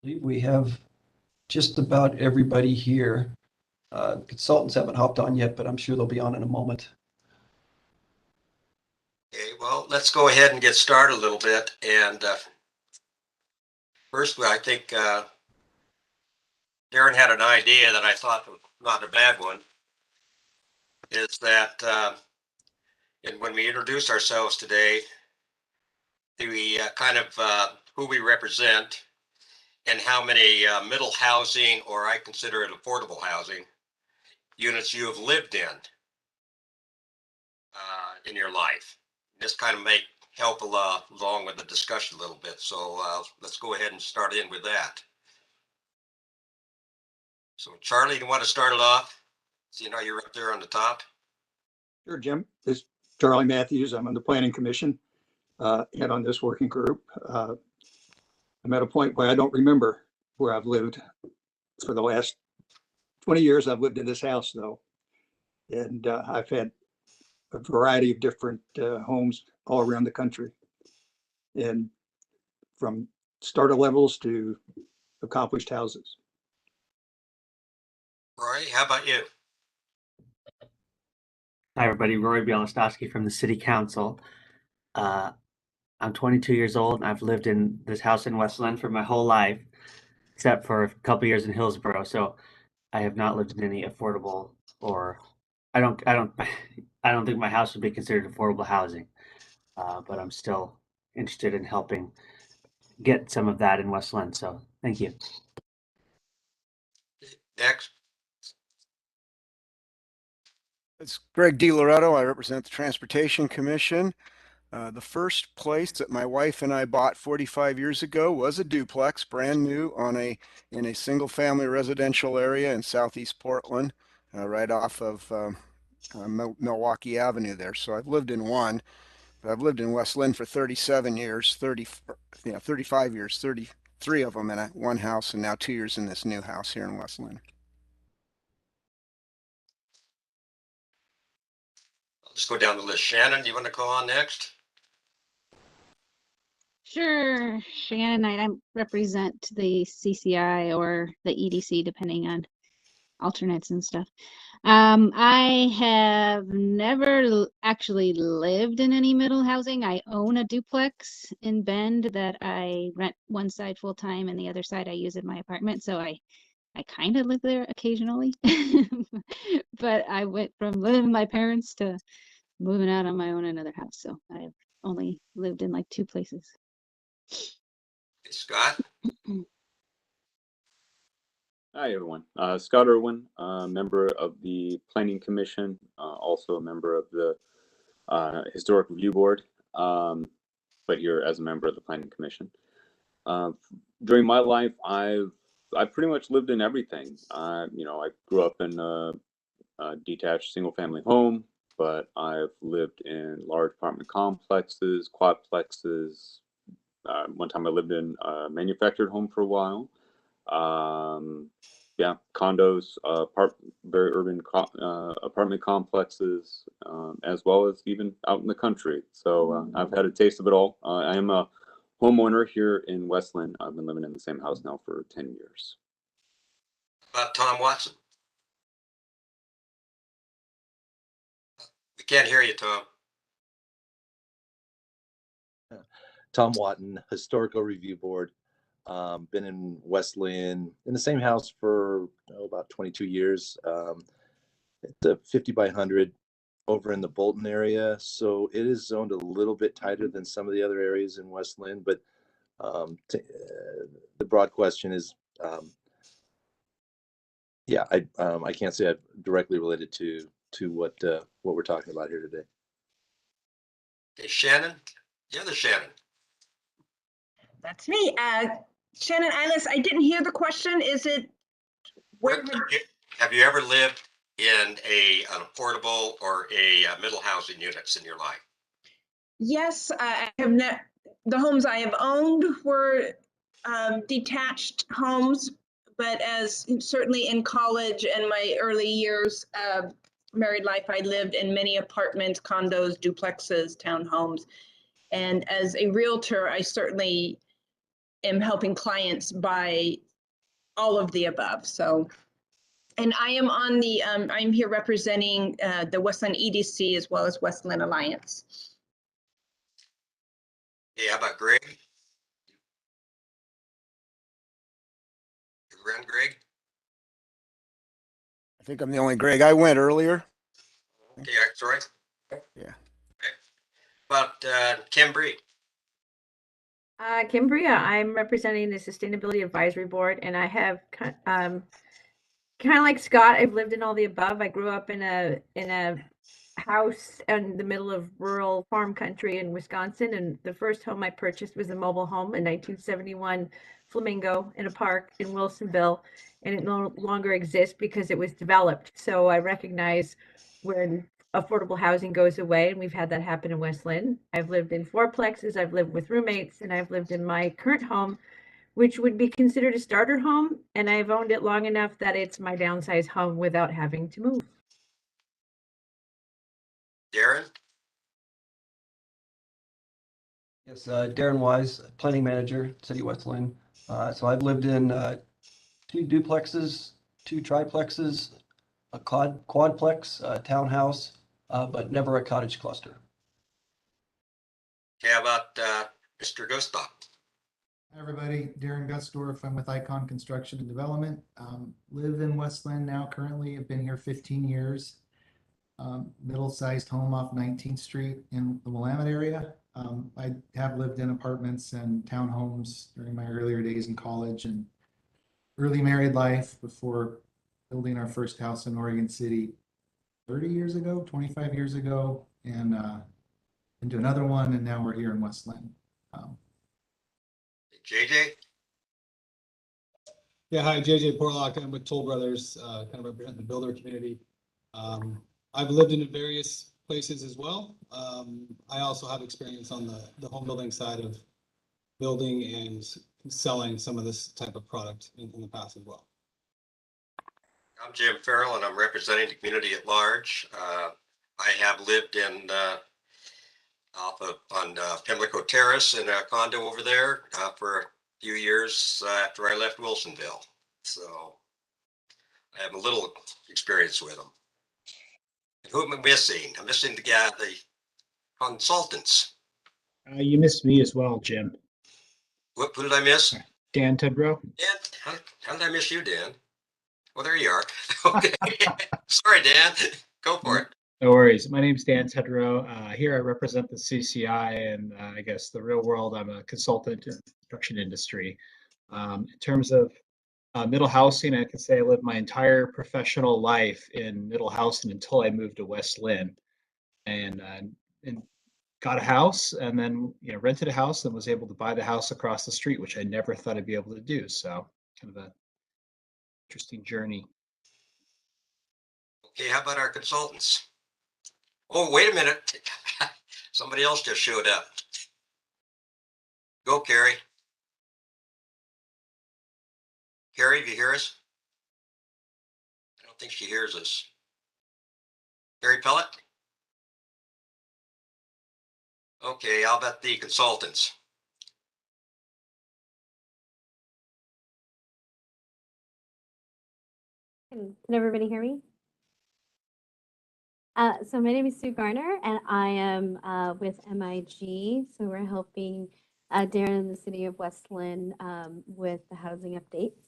We have just about everybody here. Consultants haven't hopped on yet, but I'm sure they'll be on in a moment. Okay, well, let's go ahead and get started a little bit. And first, I think Darren had an idea that I thought was not a bad one, is that and when we introduce ourselves today, we kind of who we represent and how many middle housing, or I consider it affordable housing, units you have lived in your life. This kind of may help along with the discussion a little bit. So let's go ahead and start in with that. So Charlie, you want to start it off? So, you're up there on the top. Sure, Jim. This is Charlie Matthews. I'm on the Planning Commission, and on this working group. I'm at a point where I don't remember where I've lived for the last 20 years. I've lived in this house, though, and I've had a variety of different homes all around the country, and from starter levels to accomplished houses. Roy, how about you? Hi, everybody. Roy Bielostowski from the City Council. I'm 22 years old, and I've lived in this house in West Linn for my whole life, except for a couple years in Hillsborough. So I have not lived in any affordable, or I don't think my house would be considered affordable housing. But I'm still interested in helping get some of that in West Linn. So thank you. Next. It's Greg Deloreto. I represent the Transportation Commission. The first place that my wife and I bought 45 years ago was a duplex, brand new, in a single-family residential area in southeast Portland, right off of Milwaukee Avenue there. So I've lived in one, but I've lived in West Linn for 37 years, 35 years, 33 of them in one house, and now 2 years in this new house here in West Linn. Let's go down the list. Shannon, do you want to go on next? Sure, Shannon. I represent the CCI or the EDC, depending on alternates and stuff. I have never actually lived in any middle housing. I own a duplex in Bend that I rent one side full time and the other side I use in my apartment. So I kind of live there occasionally, but I went from living with my parents to moving out on my own in another house. So I've only lived in like 2 places. Hey, Scott. Hi, everyone. Scott Irwin, member of the Planning Commission, also a member of the Historic Review Board, but here as a member of the Planning Commission. During my life, I pretty much lived in everything. I grew up in a detached single-family home, but I've lived in large apartment complexes, quadplexes. One time I lived in a manufactured home for a while. Yeah, condos, very urban apartment complexes, as well as even out in the country. So I've had a taste of it all. I am a homeowner here in West Linn. I've been living in the same house now for 10 years. Tom Watson. We can't hear you, Tom. Tom Watton, Historical Review Board. Been in West Linn in the same house for about 22 years. It's a 50 by 100 over in the Bolton area. So it is zoned a little bit tighter than some of the other areas in West Linn. But the broad question is, yeah, I can't say I've directly related to what we're talking about here today. Okay, Shannon, the other Shannon. That's me. Shannon Eilis, I didn't hear the question. Is it where have you ever lived in an affordable or a middle housing units in your life? Yes, I have the homes I have owned were detached homes, but as certainly in college and my early years of married life, I lived in many apartments, condos, duplexes, townhomes. And as a realtor, I certainly am helping clients buy all of the above. So, and I am on the, I'm here representing the Westland EDC as well as Westland Alliance. Okay, how about Greg? You ran, Greg? I think I'm the only Greg. I went earlier. Okay, that's right. Yeah. Okay. About Kim Bree? Kim Bria, I'm representing the Sustainability Advisory Board, and I have kind of like Scott. I've lived in all the above. I grew up in a house in the middle of rural farm country in Wisconsin, and the first home I purchased was a mobile home in 1971, Flamingo, in a park in Wilsonville, and it no longer exists because it was developed. So I recognize when affordable housing goes away, and we've had that happen in West Linn. I've lived in fourplexes, I've lived with roommates, and I've lived in my current home, which would be considered a starter home, and I've owned it long enough that it's my downsized home without having to move. Darren? Yes, Darren Wise, Planning Manager, City of West Linn. So I've lived in 2 duplexes, 2 triplexes, a quadplex, a townhouse, but never a cottage cluster. Okay, how about Mr. Gustav? Hi, everybody. Darren Gusdorf. I'm with Icon Construction and Development. Live in West Linn now currently. I've been here 15 years. Middle-sized home off 19th Street in the Willamette area. I have lived in apartments and townhomes during my earlier days in college and early married life before building our first house in Oregon City 30 years ago, 25 years ago, and into another one, and now we're here in West Linn. JJ? Yeah, hi, JJ Porlock. I'm with Toll Brothers, kind of represent the builder community. I've lived in various places as well. I also have experience on the home building side of building and selling some of this type of product in the past as well. I'm Jim Farrell, and I'm representing the community at large. I have lived in on Pimlico Terrace in a condo over there for a few years after I left Wilsonville. So I have a little experience with them. And who am I missing? I'm missing the consultants. You missed me as well, Jim. What, who did I miss? Dan Tidrow. Dan, how did I miss you, Dan? Well, there you are. Okay. Sorry, Dan. Go for it. No worries. My name's Dan Tidrow. Here I represent the CCI, and I guess the real world, I'm a consultant in the construction industry. In terms of middle housing, I could say I lived my entire professional life in middle housing until I moved to West Linn, and got a house, and then rented a house, and was able to buy the house across the street, which I never thought I'd be able to do. So kind of a interesting journey. Okay, how about our consultants? Oh, wait a minute. Somebody else just showed up. Go, Carrie. Carrie, do you hear us? I don't think she hears us. Carrie Pellet? Okay, how about the consultants? Can everybody hear me? So my name is Sue Garner, and I am with MIG. So we're helping Darren in the city of West Linn with the housing updates.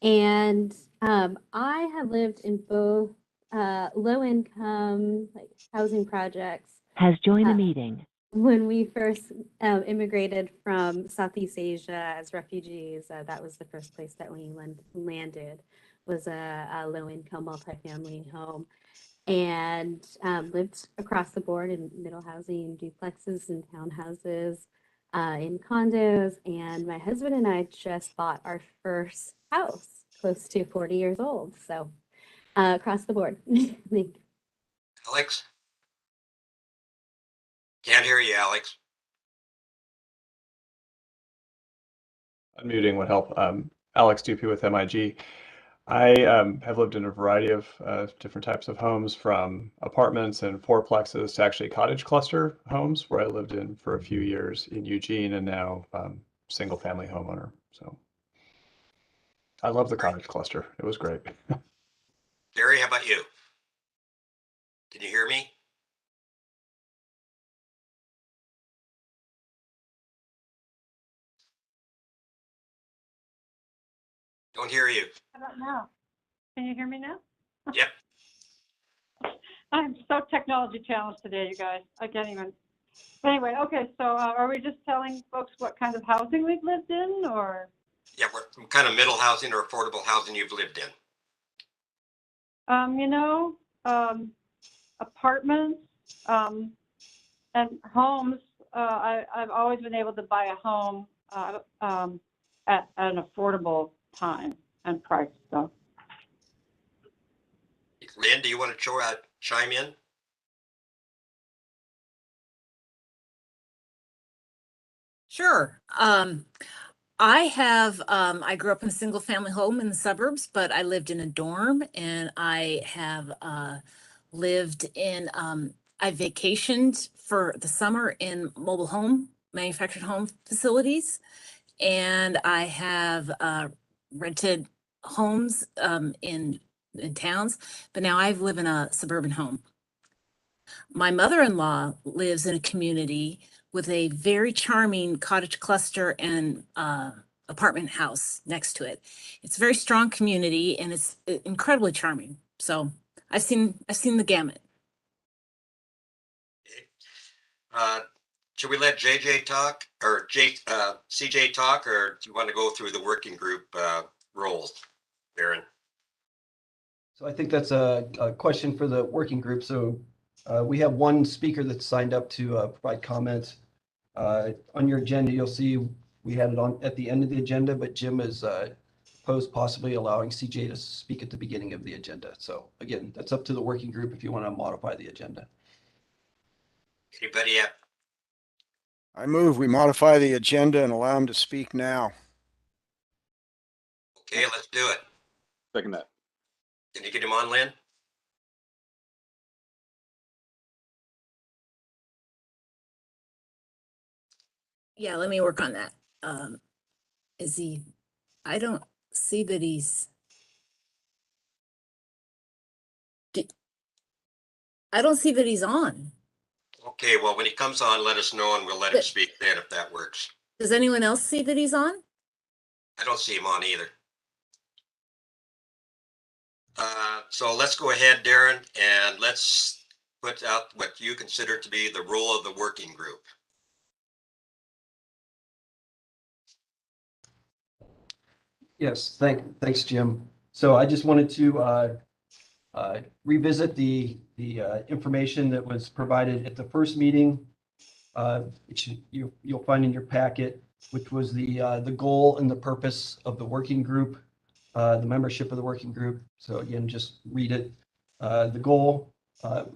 And I have lived in both low-income housing projects. Has joined the meeting. When we first immigrated from Southeast Asia as refugees, that was the first place that we landed, was a low-income multifamily home. And lived across the board in middle housing, duplexes and townhouses, in condos. And my husband and I just bought our first house, close to 40 years old. So across the board. Thank you. Alex? Can't hear you, Alex. Unmuting would help. Alex Dupuy with MIG. I have lived in a variety of different types of homes, from apartments and fourplexes to actually cottage cluster homes, where I lived in for a few years in Eugene, and now single family homeowner. So I love the cottage cluster. It was great. Gary, how about you? Can you hear me? Don't hear you. How about now? Can you hear me now? Yep. I'm so technology challenged today, you guys. I can't even. Anyway, okay, so are we just telling folks what kind of housing we've lived in, or? Yeah, what kind of middle housing or affordable housing you've lived in? You know, apartments and homes. I've always been able to buy a home at an affordable time and price. So. Lynn, do you want to chime in? Sure. I grew up in a single family home in the suburbs, but I lived in a dorm, and I have lived in, I vacationed for the summer in mobile home, manufactured home facilities. And I have rented homes in towns, but now I live in a suburban home. My mother-in-law lives in a community with a very charming cottage cluster and apartment house next to it. It's a very strong community, and it's incredibly charming. So I've seen the gamut. Should we let JJ talk or CJ talk, or do you want to go through the working group roles, Aaron? So I think that's a question for the working group. So we have one speaker that's signed up to provide comments. On your agenda, you'll see we had it on at the end of the agenda, but Jim has proposed possibly allowing CJ to speak at the beginning of the agenda. So again, that's up to the working group if you want to modify the agenda. Anybody have? I move we modify the agenda and allow him to speak now. Okay, let's do it. Second that. Can you get him on, Lynn? Yeah, let me work on that. Is he? I don't see that he's. I don't see that he's on. Okay, well, when he comes on, let us know and we'll let him speak then if that works. Does anyone else see that he's on? I don't see him on either. So let's go ahead, Darren, and let's put out what you consider to be the role of the working group. Yes, thanks, Jim. So I just wanted to revisit the information that was provided at the first meeting, which you'll find in your packet, which was the goal and the purpose of the working group, the membership of the working group. So again, just read it. The goal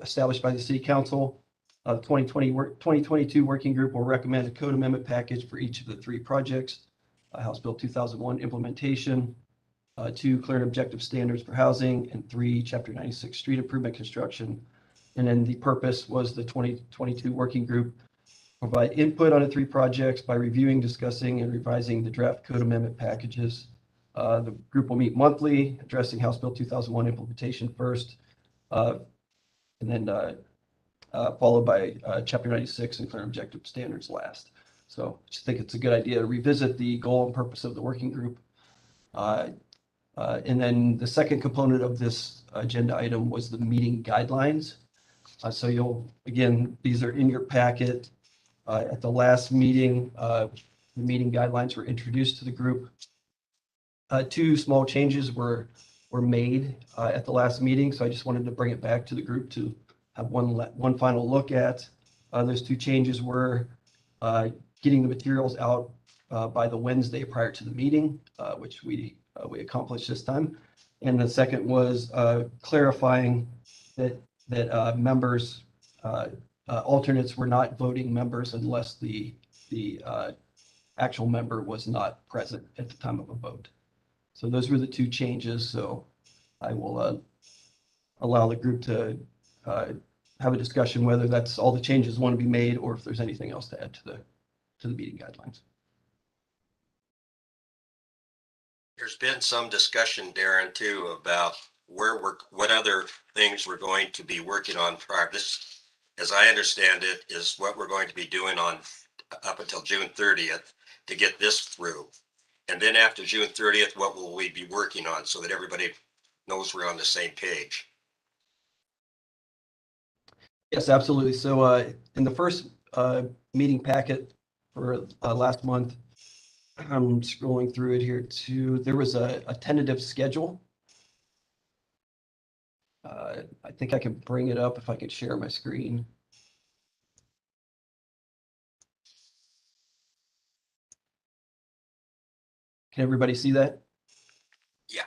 established by the City Council, 2022 working group will recommend a code amendment package for each of the three projects. House Bill 2001 implementation, 2 clear and objective standards for housing, and 3 Chapter 96 street improvement construction. And then the purpose was the 2022 working group provide input on the 3 projects by reviewing, discussing, and revising the draft code amendment packages. The group will meet monthly, addressing House Bill 2001 implementation first, and then followed by Chapter 96 and clear and objective standards last. So I just think it's a good idea to revisit the goal and purpose of the working group. And then the second component of this agenda item was the meeting guidelines. So again, these are in your packet. At the last meeting, the meeting guidelines were introduced to the group. 2 small changes were made at the last meeting. So I just wanted to bring it back to the group to have one final look at. Those 2 changes were getting the materials out by the Wednesday prior to the meeting, which we accomplished this time. And the second was clarifying that members, alternates were not voting members unless the actual member was not present at the time of a vote. So those were the 2 changes. So I will allow the group to have a discussion whether that's all the changes want to be made or if there's anything else to add to the meeting guidelines. There's been some discussion, Darren, too, about what other things we're going to be working on prior. This, as I understand it, is what we're going to be doing on up until June 30th to get this through. And then after June 30th, what will we be working on so that everybody knows we're on the same page? Yes, absolutely. So in the first meeting packet for last month, I'm scrolling through it here too. There was a tentative schedule. I think I can bring it up if I could share my screen. Can everybody see that? Yeah.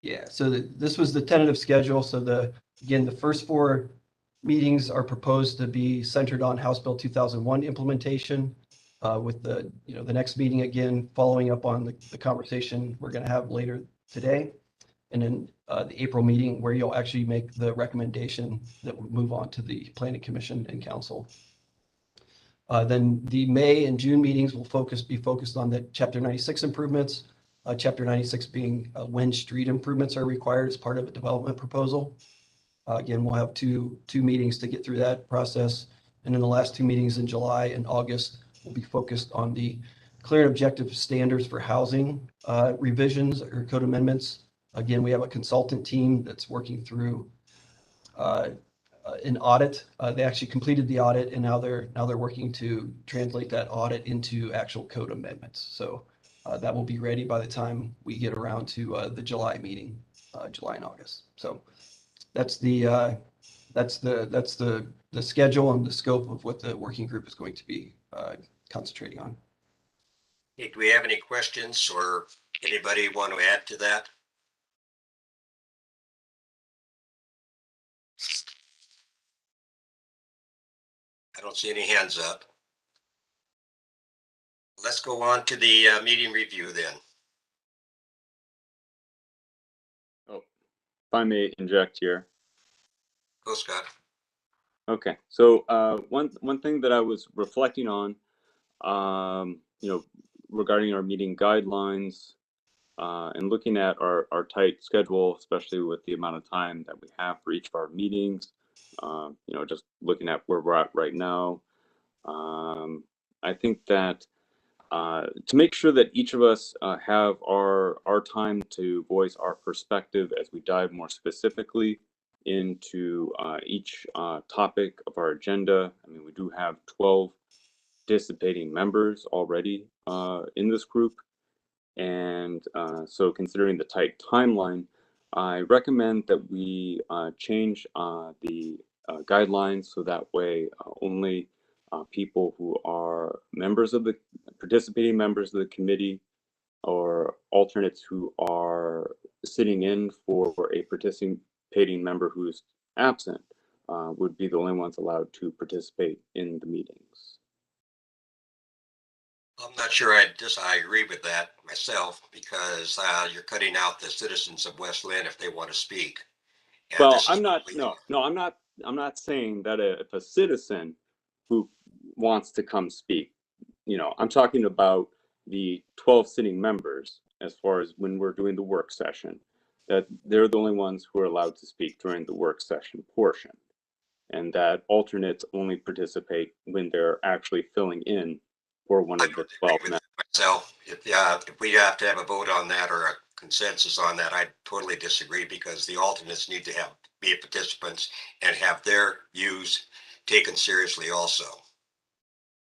Yeah, so this was the tentative schedule. So again, the first 4 meetings are proposed to be centered on House Bill 2001 implementation, with the next meeting again following up on the conversation we're going to have later today, and then the April meeting where you'll actually make the recommendation that will move on to the Planning Commission and Council. Then the May and June meetings will be focused on the Chapter 96 improvements. Chapter 96 being when street improvements are required as part of a development proposal. Again, we'll have two meetings to get through that process. And then the last 2 meetings in July and August will be focused on the clear and objective standards for housing revisions or code amendments. Again, we have a consultant team that's working through an audit. They actually completed the audit, and now they're working to translate that audit into actual code amendments. So that will be ready by the time we get around to the July meeting, July and August. So that's the schedule and the scope of what the working group is going to be concentrating on. Hey, do we have any questions or anybody want to add to that? I don't see any hands up. Let's go on to the meeting review then. Oh, if I may inject here. Go, Scott. Okay, so one thing that I was reflecting on, regarding our meeting guidelines, and looking at our tight schedule, especially with the amount of time that we have for each of our meetings, just looking at where we're at right now, I think that to make sure that each of us have our time to voice our perspective as we dive more specifically into each topic of our agenda. I mean, we do have 12 participating members already in this group. And so considering the tight timeline, I recommend that we change the guidelines so that way only people who are participating members of the committee or alternates who are sitting in for a participating member who's absent would be the only ones allowed to participate in the meetings. I'm not sure I agree with that myself, because you're cutting out the citizens of West Linn if they want to speak. And Well, this is I'm not saying that if a citizen who wants to come speak, I'm talking about the 12 sitting members as far as when we're doing the work session, that they're the only ones who are allowed to speak during the work session portion, and that alternates only participate when they're actually filling in for one of the 12 members. myself. If we have to have a vote on that or a consensus on that, I totally disagree, because the alternates need to be participants and have their views taken seriously also.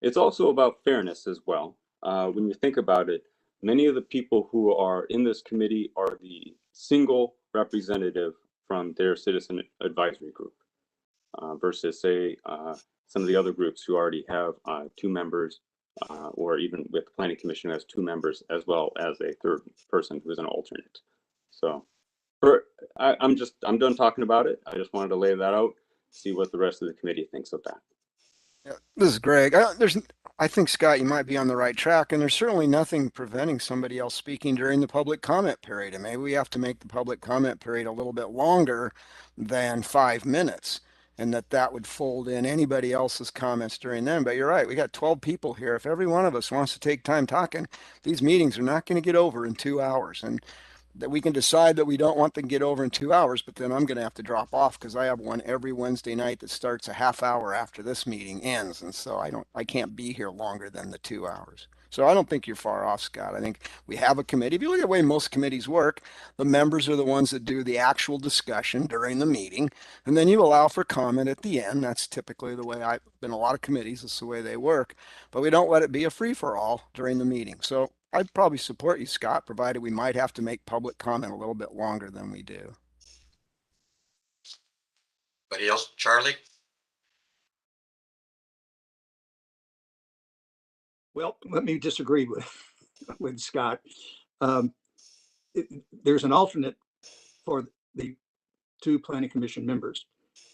It's also about fairness as well. When you think about it, many of the people who are in this committee are the single representative from their citizen advisory group, versus say some of the other groups who already have 2 members, or even with the Planning Commission has 2 members as well as a third person who is an alternate. So I'm done talking about it. I just wanted to lay that out, see what the rest of the committee thinks of that. Yeah, this is Greg. I think, Scott, you might be on the right track, and there's certainly nothing preventing somebody else speaking during the public comment period. And maybe we have to make the public comment period a little bit longer than 5 minutes. and that would fold in anybody else's comments during them. But you're right, we got 12 people here. If every one of us wants to take time talking, these meetings are not going to get over in 2 hours. And that we can decide that we don't want them to get over in 2 hours, but then I'm going to have to drop off because I have one every Wednesday night that starts a half hour after this meeting ends. And so I can't be here longer than the 2 hours. So I don't think you're far off, Scott. I think we have a committee. If you look at the way most committees work, the members are the ones that do the actual discussion during the meeting. And then you allow for comment at the end. That's typically the way I've been a lot of committees. That's the way they work. But we don't let it be a free for all during the meeting. So I'd probably support you, Scott, provided we might have to make public comment a little bit longer than we do. Anybody else? Charlie? Well, let me disagree with Scott. There's an alternate for the 2 planning commission members.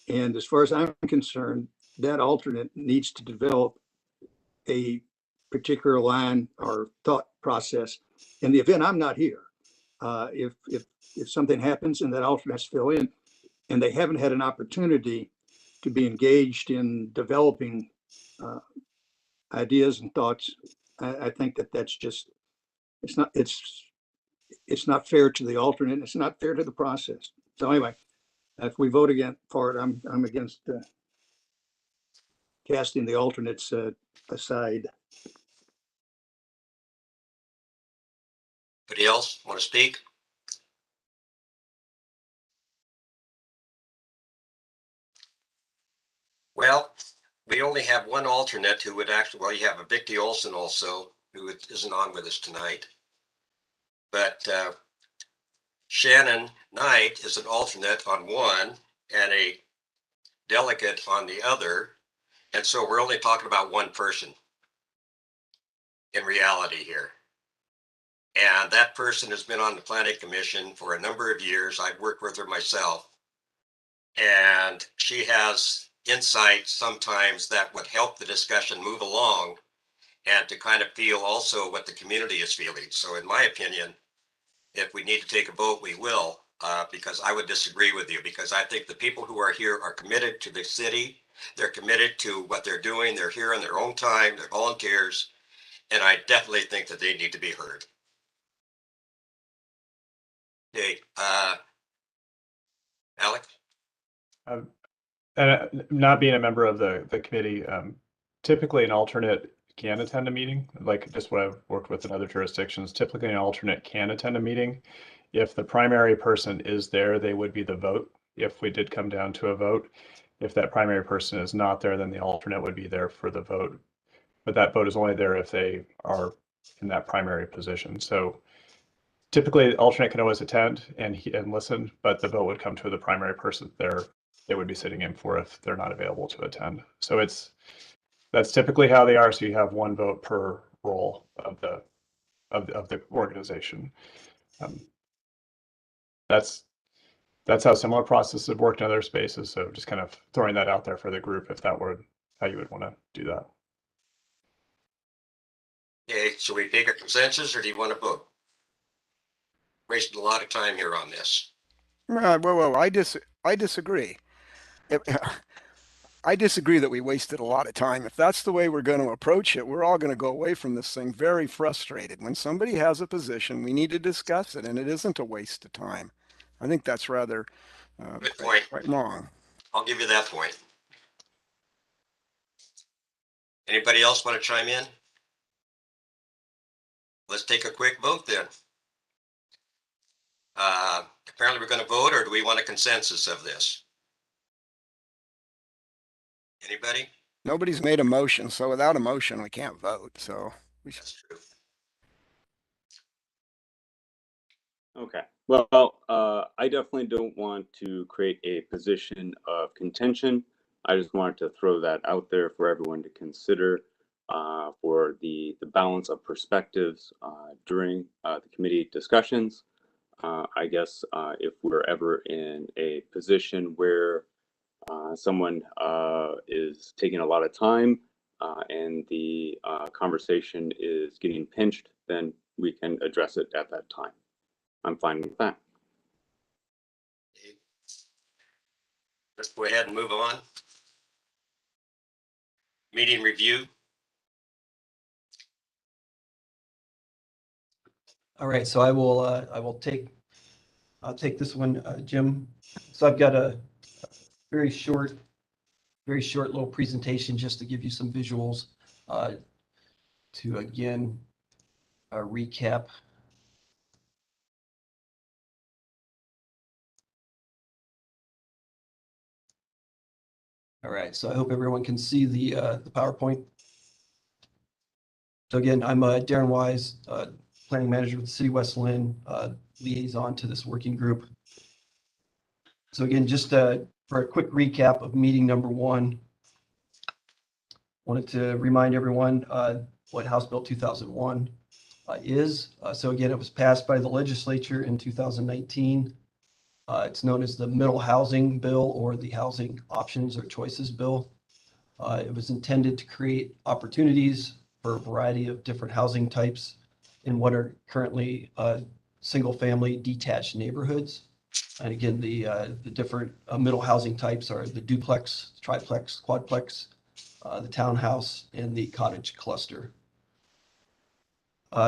And as far as I'm concerned, that alternate needs to develop a particular line or thought process in the event I'm not here. If something happens and that alternate has to fill in, and they haven't had an opportunity to be engaged in developing ideas and thoughts, I think that's just, it's not fair to the alternate. It's not fair to the process. So anyway, if we vote again for it, I'm against casting the alternates aside. Anybody else want to speak? Well, we only have one alternate who would actually, well, you have a Vicki Olson also, who isn't on with us tonight. But Shannon Knight is an alternate on one and a delegate on the other. And so we're only talking about one person in reality here. And that person has been on the planning commission for a number of years. I've worked with her myself. And she has insights sometimes that would help the discussion move along and to kind of feel also what the community is feeling. So in my opinion, if we need to take a vote, we will, because I would disagree with you, because I think the people who are here are committed to the city. They're committed to what they're doing. They're here on their own time. They're volunteers. And I definitely think that they need to be heard. Okay, Alex? Not being a member of the committee, typically an alternate can attend a meeting, like just what I've worked with in other jurisdictions. Typically an alternate can attend a meeting. If the primary person is there, they would be the vote. If we did come down to a vote, if that primary person is not there, then the alternate would be there for the vote. But that vote is only there if they are in that primary position. So typically the alternate can always attend and listen, but the vote would come to the primary person there. They would be sitting in for if they're not available to attend. So that's typically how they are. So you have one vote per role of the organization. That's how similar processes have worked in other spaces. So just kind of throwing that out there for the group, if that were how you would want to do that. Okay, should we take a consensus or do you want to vote? Wasted a lot of time here on this. Whoa, I disagree. I disagree that we wasted a lot of time. If that's the way we're going to approach it, we're all going to go away from this thing very frustrated. When somebody has a position, we need to discuss it, and it isn't a waste of time. I think that's rather Good point. quite wrong. I'll give you that point. Anybody else want to chime in? Let's take a quick vote then. Apparently we're going to vote, or do we want a consensus of this? Anybody? Nobody's made a motion, so without a motion, we can't vote. So That's true. Okay. Well, I definitely don't want to create a position of contention. I just wanted to throw that out there for everyone to consider for the balance of perspectives during the committee discussions. I guess if we're ever in a position where someone is taking a lot of time and the conversation is getting pinched, then we can address it at that time. I'm fine with that. let's go ahead and move on. Meeting review. All right, so I'll take this one, Jim. So I've got a very short little presentation just to give you some visuals to again recap. All right, so I hope everyone can see the PowerPoint. So again, I'm Darren Wise, Planning Manager with the City of West Linn, liaison to this working group. So again, just for a quick recap of meeting number 1, wanted to remind everyone what House Bill 2001 is. So again, it was passed by the legislature in 2019. It's known as the Middle Housing Bill or the Housing Options or Choices Bill. It was intended to create opportunities for a variety of different housing types in what are currently single-family detached neighborhoods. And again, the different middle housing types are the duplex, triplex, quadplex, the townhouse, and the cottage cluster.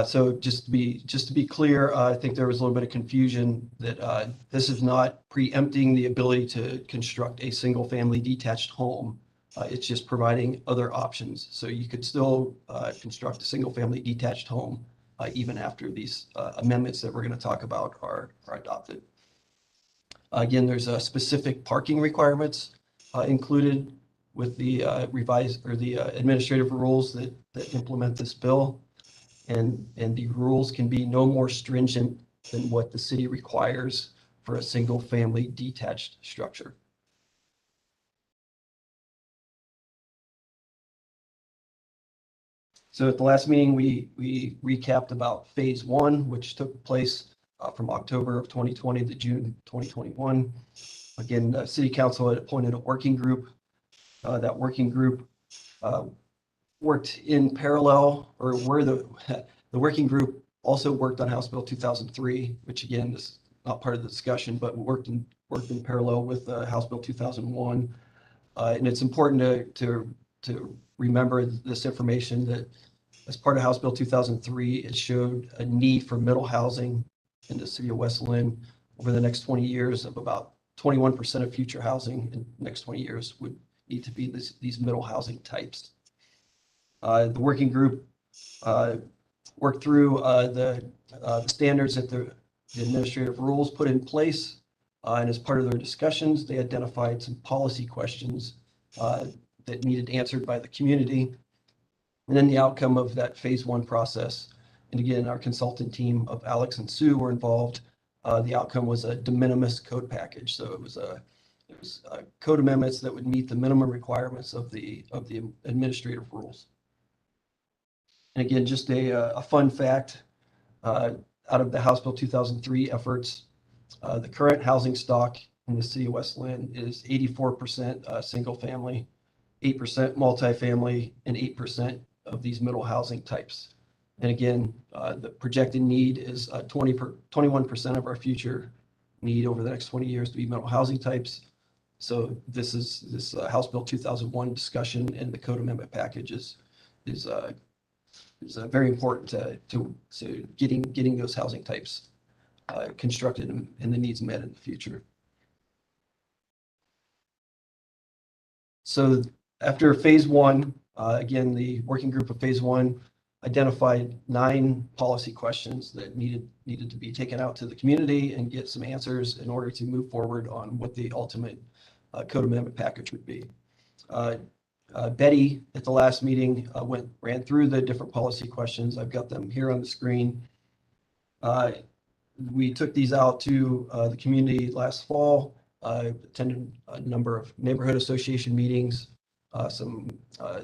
So just to be clear, I think there was a little bit of confusion that this is not preempting the ability to construct a single-family detached home. It's just providing other options. So you could still construct a single-family detached home even after these amendments that we're going to talk about are adopted. Again, there's specific parking requirements included with the revised or the administrative rules that implement this bill. And the rules can be no more stringent than what the city requires for a single family detached structure. So at the last meeting, we recapped about phase 1, which took place from October of 2020 to June 2021. Again, City Council had appointed a working group. That working group worked in parallel, or where the working group also worked on House Bill 2003, which again is not part of the discussion, but worked in parallel with House Bill 2001. And it's important to remember this information that as part of House Bill 2003, it showed a need for middle housing in the city of West Linn over the next 20 years of about 21% of future housing in the next 20 years would need to be these middle housing types. The working group worked through the standards that the administrative rules put in place. And as part of their discussions, they identified some policy questions that needed answered by the community. And then the outcome of that phase 1 process. And again, our consultant team of Alex and Sue were involved. The outcome was a de minimis code package. So it was code amendments that would meet the minimum requirements of the administrative rules. And again, just a fun fact, out of the House Bill 2003 efforts, the current housing stock in the city of West Linn is 84% single family, 8% multifamily, and 8% of these middle housing types. And again, the projected need is 21% of our future need over the next 20 years to be middle housing types. So this House Bill 2001 discussion and the code amendment package is very important to getting those housing types constructed and the needs met in the future. So after phase 1, again, the working group of phase 1 identified 9 policy questions that needed to be taken out to the community and get some answers in order to move forward on what the ultimate code amendment package would be. Betty at the last meeting ran through the different policy questions. I've got them here on the screen. We took these out to the community last fall. Attended a number of neighborhood association meetings, some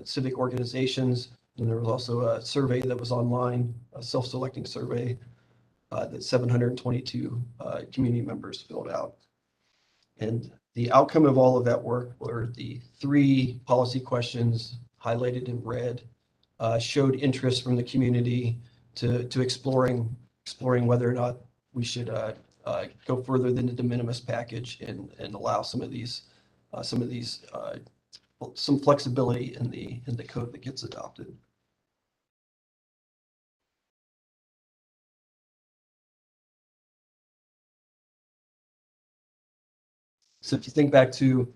civic organizations, and there was also a survey that was online, a self-selecting survey that 722 community members filled out. And the outcome of all of that work were the 3 policy questions highlighted in red, showed interest from the community to exploring whether or not we should go further than the de minimis package and allow some of these some of these some flexibility in the code that gets adopted. So if you think back to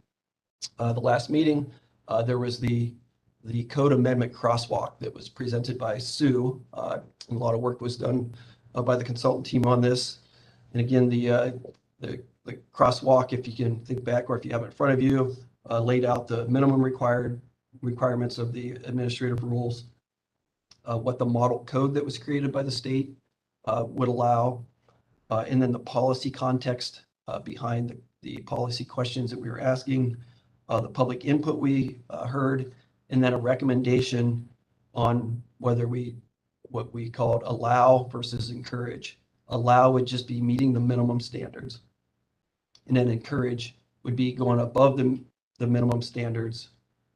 the last meeting, there was the code amendment crosswalk that was presented by Sue. And a lot of work was done by the consultant team on this. And again, the crosswalk, if you can think back or if you have it in front of you, laid out the minimum requirements of the administrative rules, what the model code that was created by the state would allow, and then the policy context behind the policy questions that we were asking, the public input we heard, and then a recommendation on whether what we called allow versus encourage. Allow would just be meeting the minimum standards. And then encourage would be going above the minimum standards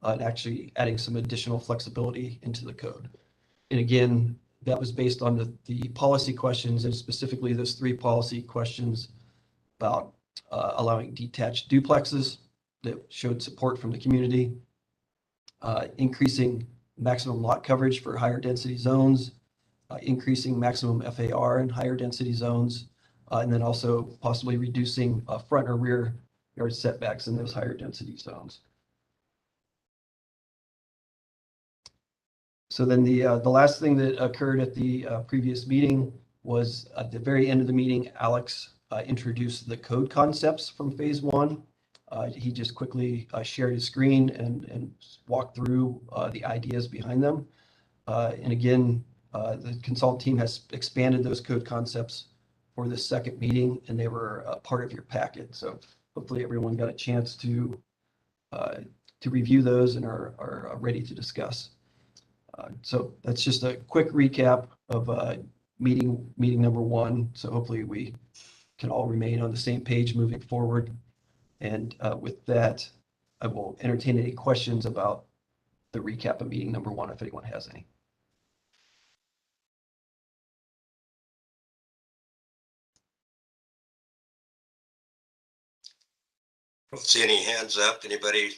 and actually adding some additional flexibility into the code. And again, that was based on the policy questions, and specifically those 3 policy questions about allowing detached duplexes that showed support from the community, increasing maximum lot coverage for higher density zones, increasing maximum FAR in higher density zones, and then also possibly reducing front or rear yard setbacks in those higher density zones. So then the last thing that occurred at the previous meeting was at the very end of the meeting, Alex introduced the code concepts from phase 1. He just quickly shared his screen and walked through the ideas behind them. And again, the consultant team has expanded those code concepts for this second meeting, and they were a part of your packet. So hopefully everyone got a chance to review those and are ready to discuss. So that's just a quick recap of meeting number 1. So hopefully we can all remain on the same page moving forward. And with that, I will entertain any questions about the recap of meeting number 1 if anyone has any. Don't see any hands up. Anybody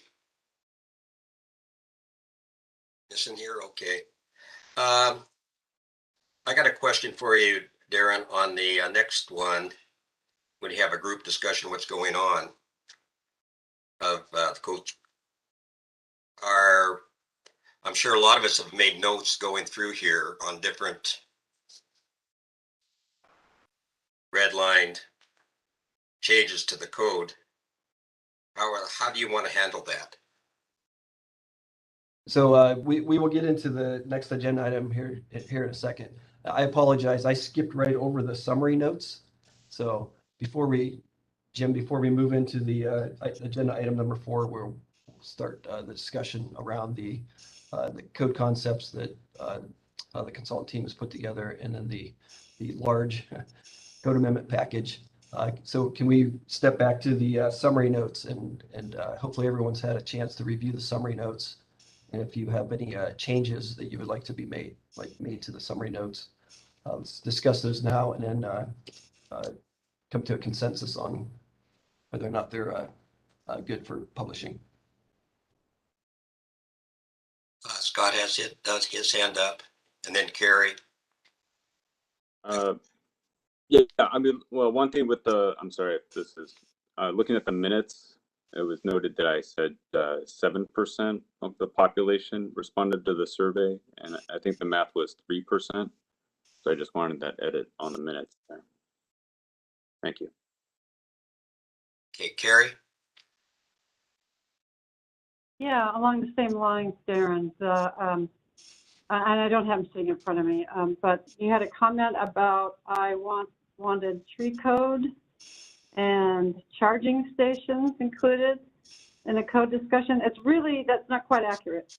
missing here? Okay. I got a question for you, Darren, on the next one. When you have a group discussion, what's going on of the coach? I'm sure a lot of us have made notes going through here on different redlined changes to the code. How do you want to handle that? So we will get into the next agenda item here in a second. I apologize. I skipped right over the summary notes. So before we move into the agenda item number 4, we'll start the discussion around the code concepts that the consultant team has put together, and then the large code amendment package. So can we step back to the summary notes, and hopefully everyone's had a chance to review the summary notes. And if you have any changes that you would like to be made to the summary notes, let's discuss those now, and then come to a consensus on whether or not they're good for publishing. Scott does his hand up, and then Carrie. Yeah, I mean, well, one thing with I'm sorry if this is, looking at the minutes, it was noted that I said 7% of the population responded to the survey, and I think the math was 3%. So I just wanted that edit on the minutes there. Thank you. Okay, Carrie. Yeah, along the same lines, Darren, and I don't have them sitting in front of me, but you had a comment about wanted tree code and charging stations included in a code discussion. That's not quite accurate.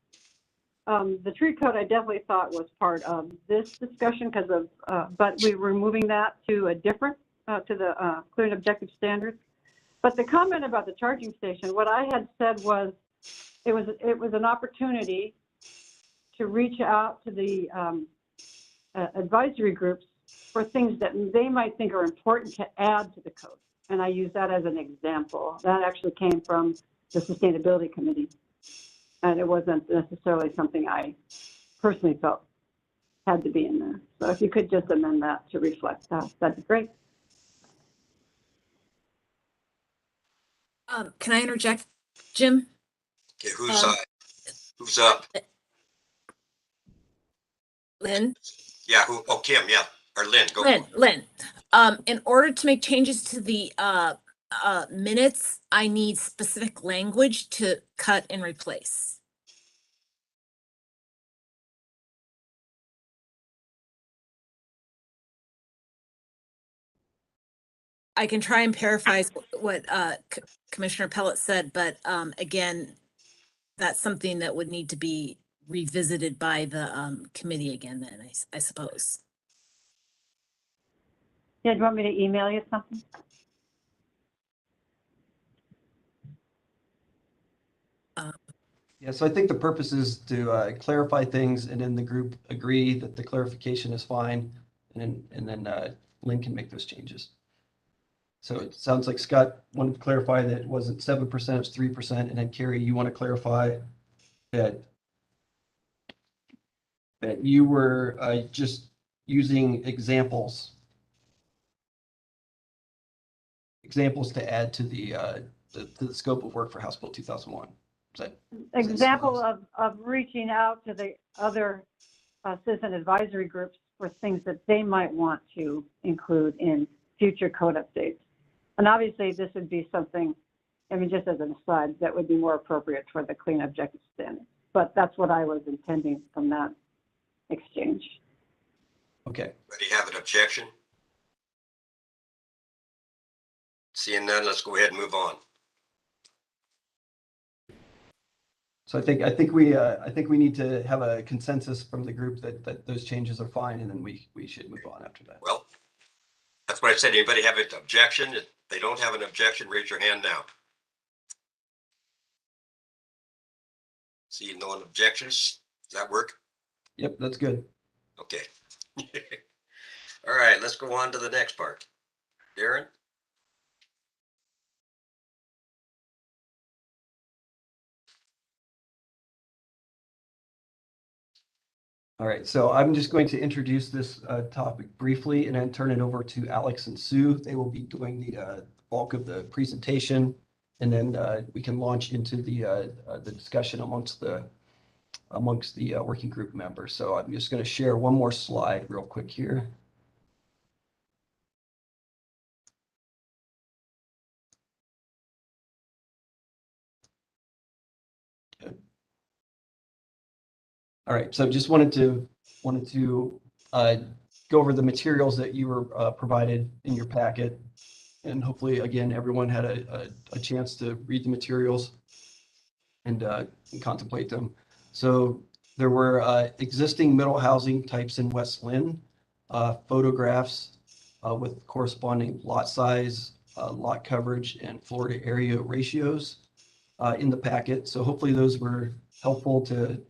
The tree code I definitely thought was part of this discussion but we were moving that to a different, to the clear and objective standards. But the comment about the charging station, what I had said was, it was an opportunity to reach out to the advisory groups for things that they might think are important to add to the code. And I use that as an example. That actually came from the Sustainability Committee. And it wasn't necessarily something I personally felt had to be in there. So if you could just amend that to reflect that, that'd be great. Can I interject, Jim? Okay, who's up? Lynn? Yeah, who? Oh, Kim, yeah, or Lynn, go. Lynn. In order to make changes to the minutes, I need specific language to cut and replace. I can try and paraphrase what Commissioner Pellet said, but again, that's something that would need to be revisited by the committee again then, I suppose. Yeah, do you want me to email you something? Yeah, so I think the purpose is to clarify things, and then the group agree that the clarification is fine, and then Lynn can make those changes. So it sounds like Scott wanted to clarify that it wasn't 7%, it's 3%, and then Carrie, you want to clarify that you were just using examples to add to the scope of work for House Bill 2001. Example of reaching out to the other citizen advisory groups for things that they might want to include in future code updates. And obviously this would be something, I mean, just as an aside, that would be more appropriate for the clean objective standards. But that's what I was intending from that exchange. Do Okay. you have an objection? Seeing none, let's go ahead and move on. So I think we need to have a consensus from the group that those changes are fine, and then we should move on after that. Well, that's what I said. Anybody have an objection? If they don't have an objection, raise your hand now. See, no one objections. Does that work? Yep, that's good. Okay. All right, let's go on to the next part. Darren? All right, so I'm just going to introduce this topic briefly and then turn it over to Alex and Sue. They will be doing the bulk of the presentation, and then we can launch into the discussion amongst the working group members. So I'm just going to share one more slide real quick here. Okay. All right, so just wanted to go over the materials that you were provided in your packet, and hopefully, again, everyone had a chance to read the materials and contemplate them. So there were existing middle housing types in West Linn, photographs with corresponding lot size, lot coverage, and floor to area ratios in the packet. So hopefully those were helpful to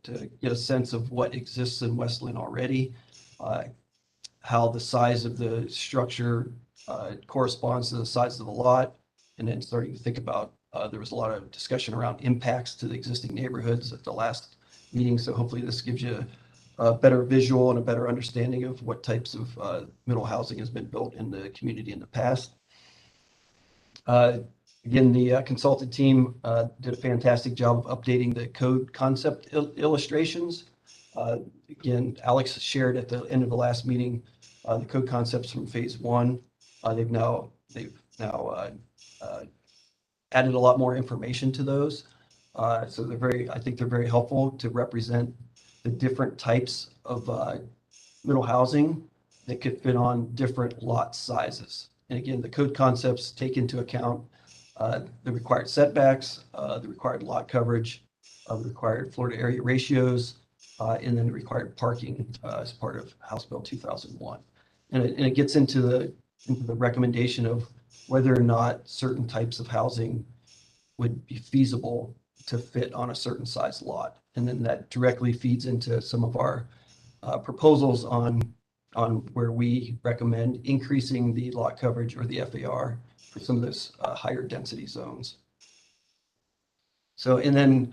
get a sense of what exists in West Linn already, how the size of the structure corresponds to the size of the lot, and then starting to think about, there was a lot of discussion around impacts to the existing neighborhoods at the last meeting. So hopefully this gives you a better visual and a better understanding of what types of middle housing has been built in the community in the past. Again, the consultant team did a fantastic job of updating the code concept illustrations. Again, Alex shared at the end of the last meeting the code concepts from phase one. They've now added a lot more information to those. So I think they're very helpful to represent the different types of middle housing that could fit on different lot sizes. And again, the code concepts take into account the required setbacks, the required lot coverage, the required floor to area ratios, and then the required parking as part of House Bill 2001. And it gets into the recommendation of whether or not certain types of housing would be feasible to fit on a certain size lot. And then that directly feeds into some of our proposals on where we recommend increasing the lot coverage or the FAR for some of those higher density zones. So, and then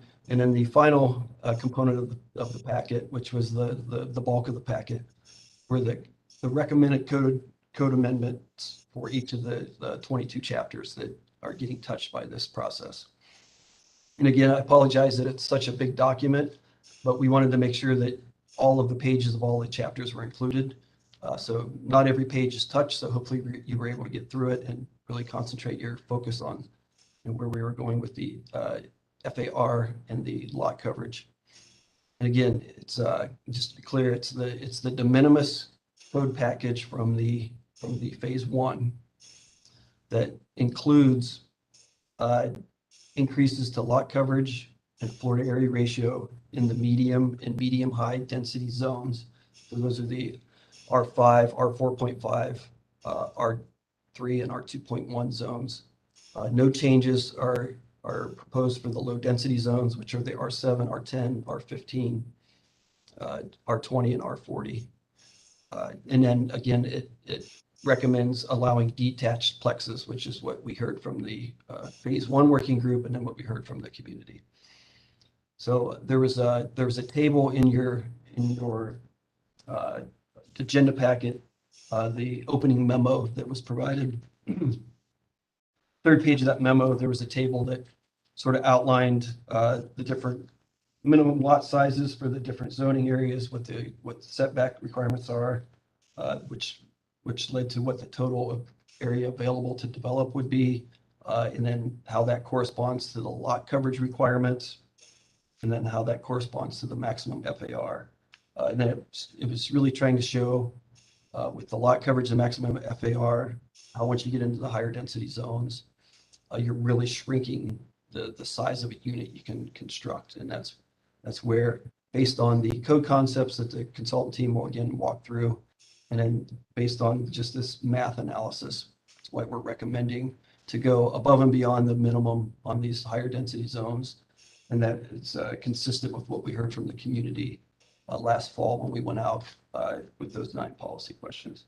the final component of the packet, which was the bulk of the packet, were the recommended code amendments for each of the 22 chapters that are getting touched by this process. And again, I apologize that it's such a big document, but we wanted to make sure that all of the pages of all the chapters were included. So not every page is touched, so hopefully you were able to get through it and really concentrate your focus on where we were going with the FAR and the lot coverage. And again, it's just to be clear, it's the de minimis code package from the phase 1 that includes increases to lot coverage and floor area ratio in the medium and medium high density zones. So those are the R5, R4.5, R3, and R2.1 zones. No changes are proposed for the low density zones, which are the R7, R10, R15, R20, and R40. And then again, it recommends allowing detached plexes, which is what we heard from the phase 1 working group, and then what we heard from the community. So there was a table in your agenda packet, the opening memo that was provided. Third page of that memo, there was a table that sort of outlined the different minimum lot sizes for the different zoning areas, what the setback requirements are, which led to what the total area available to develop would be, and then how that corresponds to the lot coverage requirements, and then how that corresponds to the maximum FAR. And then it was really trying to show with the lot coverage and maximum FAR, how once you get into the higher density zones, you're really shrinking the size of a unit you can construct. And that's where, based on the code concepts that the consultant team will again walk through, and then based on just this math analysis, that's why we're recommending to go above and beyond the minimum on these higher density zones. And that it's consistent with what we heard from the community last fall when we went out with those 9 policy questions.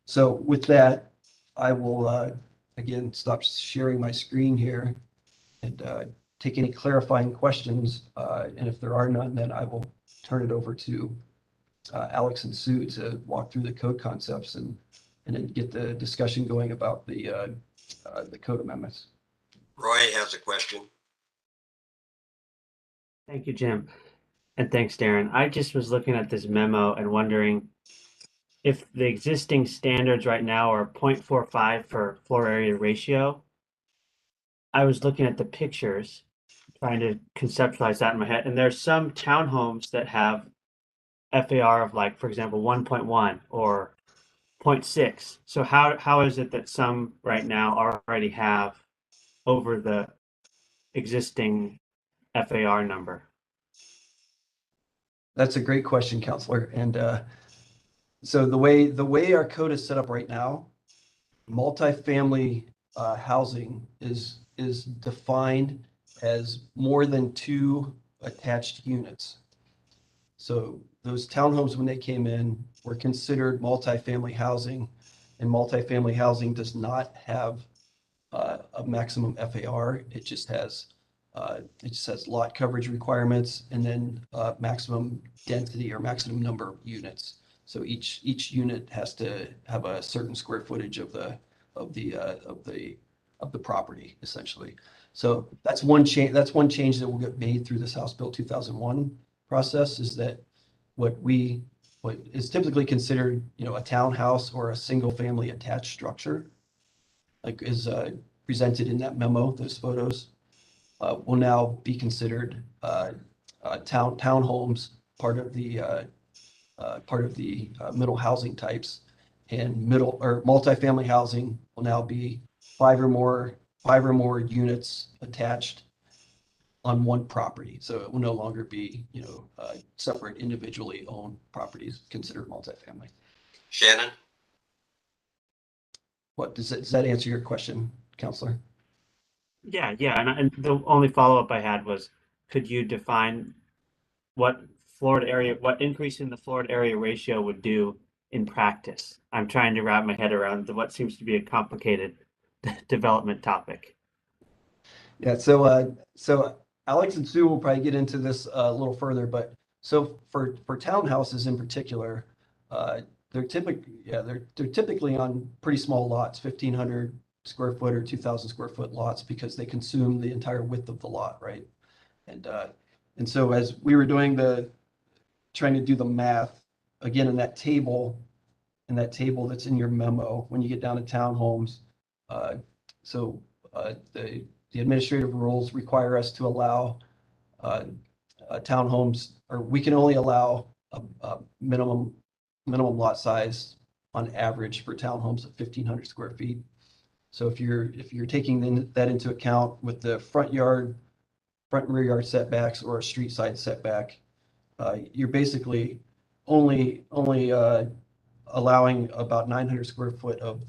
So with that, I will again stop sharing my screen here and take any clarifying questions. And if there are none, then I will turn it over to Alex and Sue to walk through the code concepts and then get the discussion going about the code amendments. Roy has a question. Thank you, Jim. And thanks, Darren. I just was looking at this memo and wondering if the existing standards right now are 0.45 for floor area ratio. I was looking at the pictures, trying to conceptualize that in my head. And there's some townhomes that have FAR of, like, for example, 1.1 or 0.6. So how is it that some right now already have over the existing FAR number? That's a great question, Counselor. And so the way our code is set up right now, multifamily housing is defined as more than 2 attached units. So those townhomes, when they came in, were considered multifamily housing, and multifamily housing does not have a maximum FAR. It just has lot coverage requirements and then maximum density or maximum number of units. So each unit has to have a certain square footage of the property, essentially. So that's one change. That's one change that will get made through this House Bill 2001 process, is that what is typically considered, a townhouse or a single family attached structure, like is presented in that memo, those photos, will now be considered townhomes, part of the middle housing types, and middle or multifamily housing will now be 5 or more units attached on one property. So it will no longer be, separate individually owned properties considered multifamily. Shannon? What does that answer your question, Counselor? Yeah. And the only follow-up I had was, could you define what increase in the Florida area ratio would do in practice? I'm trying to wrap my head around what seems to be a complicated development topic. Yeah, so Alex and Sue will probably get into this a little further, but so for townhouses in particular, they're typically on pretty small lots, 1,500 square foot or 2,000 square foot lots, because they consume the entire width of the lot, right? And so as we were trying to do the math, again, in that table that's in your memo, when you get down to townhomes, so the administrative rules require us to allow townhomes, or we can only allow a minimum lot size on average for townhomes of 1,500 square feet. So if you're taking that into account with the front and rear yard setbacks or a street side setback, you're basically only allowing about 900 square foot of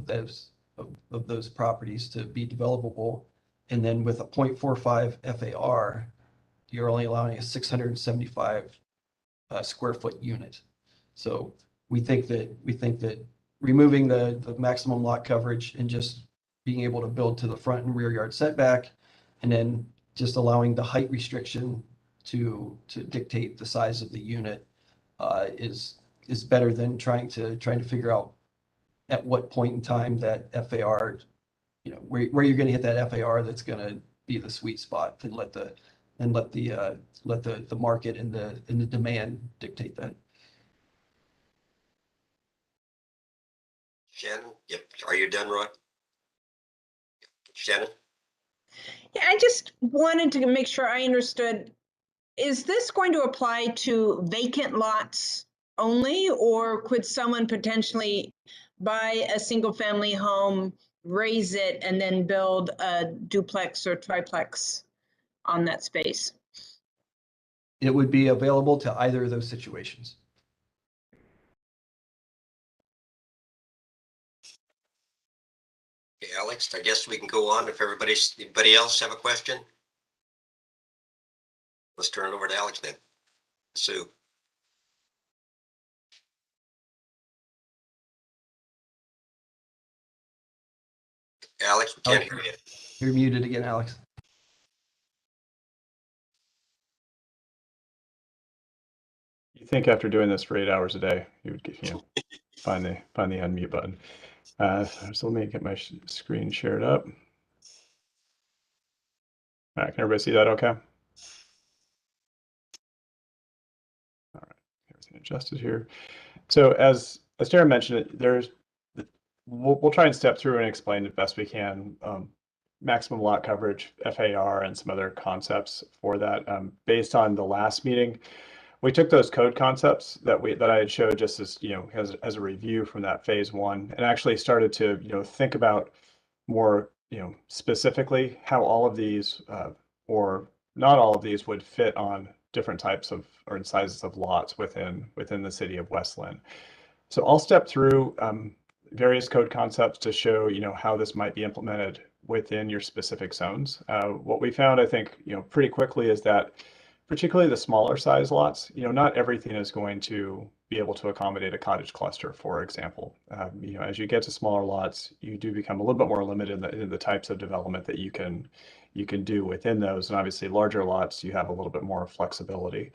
those properties to be developable. And then with a 0.45 FAR, you're only allowing a 675 square foot unit. So we think that removing the maximum lot coverage and just being able to build to the front and rear yard setback, and then just allowing the height restriction to dictate the size of the unit is better than trying to figure out at what point in time that FAR, where you're going to hit that FAR that's going to be the sweet spot, and let the market and the demand dictate that. Shannon, yep. Are you done, Roy? Shannon? Yeah, I just wanted to make sure I understood. Is this going to apply to vacant lots only, or could someone potentially buy a single family home, raise it, and then build a duplex or triplex on that space? It would be available to either of those situations. Okay, Alex, I guess we can go on if anybody else have a question. Let's turn it over to Alex then. Sue. Alex, we can't hear you. You're muted again, Alex. You think after doing this for 8 hours a day, you would get, find the unmute button. So let me get my screen shared up. All right, can everybody see that okay? All right, everything adjusted here. So as Darren mentioned, we'll try and step through and explain the best we can maximum lot coverage, FAR, and some other concepts for that. Based on the last meeting, we took those code concepts that I had showed just as as a review from that phase one, and actually started to think about more specifically how all of these or not all of these would fit on different types of or sizes of lots within the city of West Linn. So I'll step through various code concepts to show how this might be implemented within your specific zones. What we found, I think, pretty quickly is that particularly the smaller size lots, not everything is going to be able to accommodate a cottage cluster, for example. As you get to smaller lots, you do become a little bit more limited in the types of development that you can do within those. And obviously larger lots, you have a little bit more flexibility.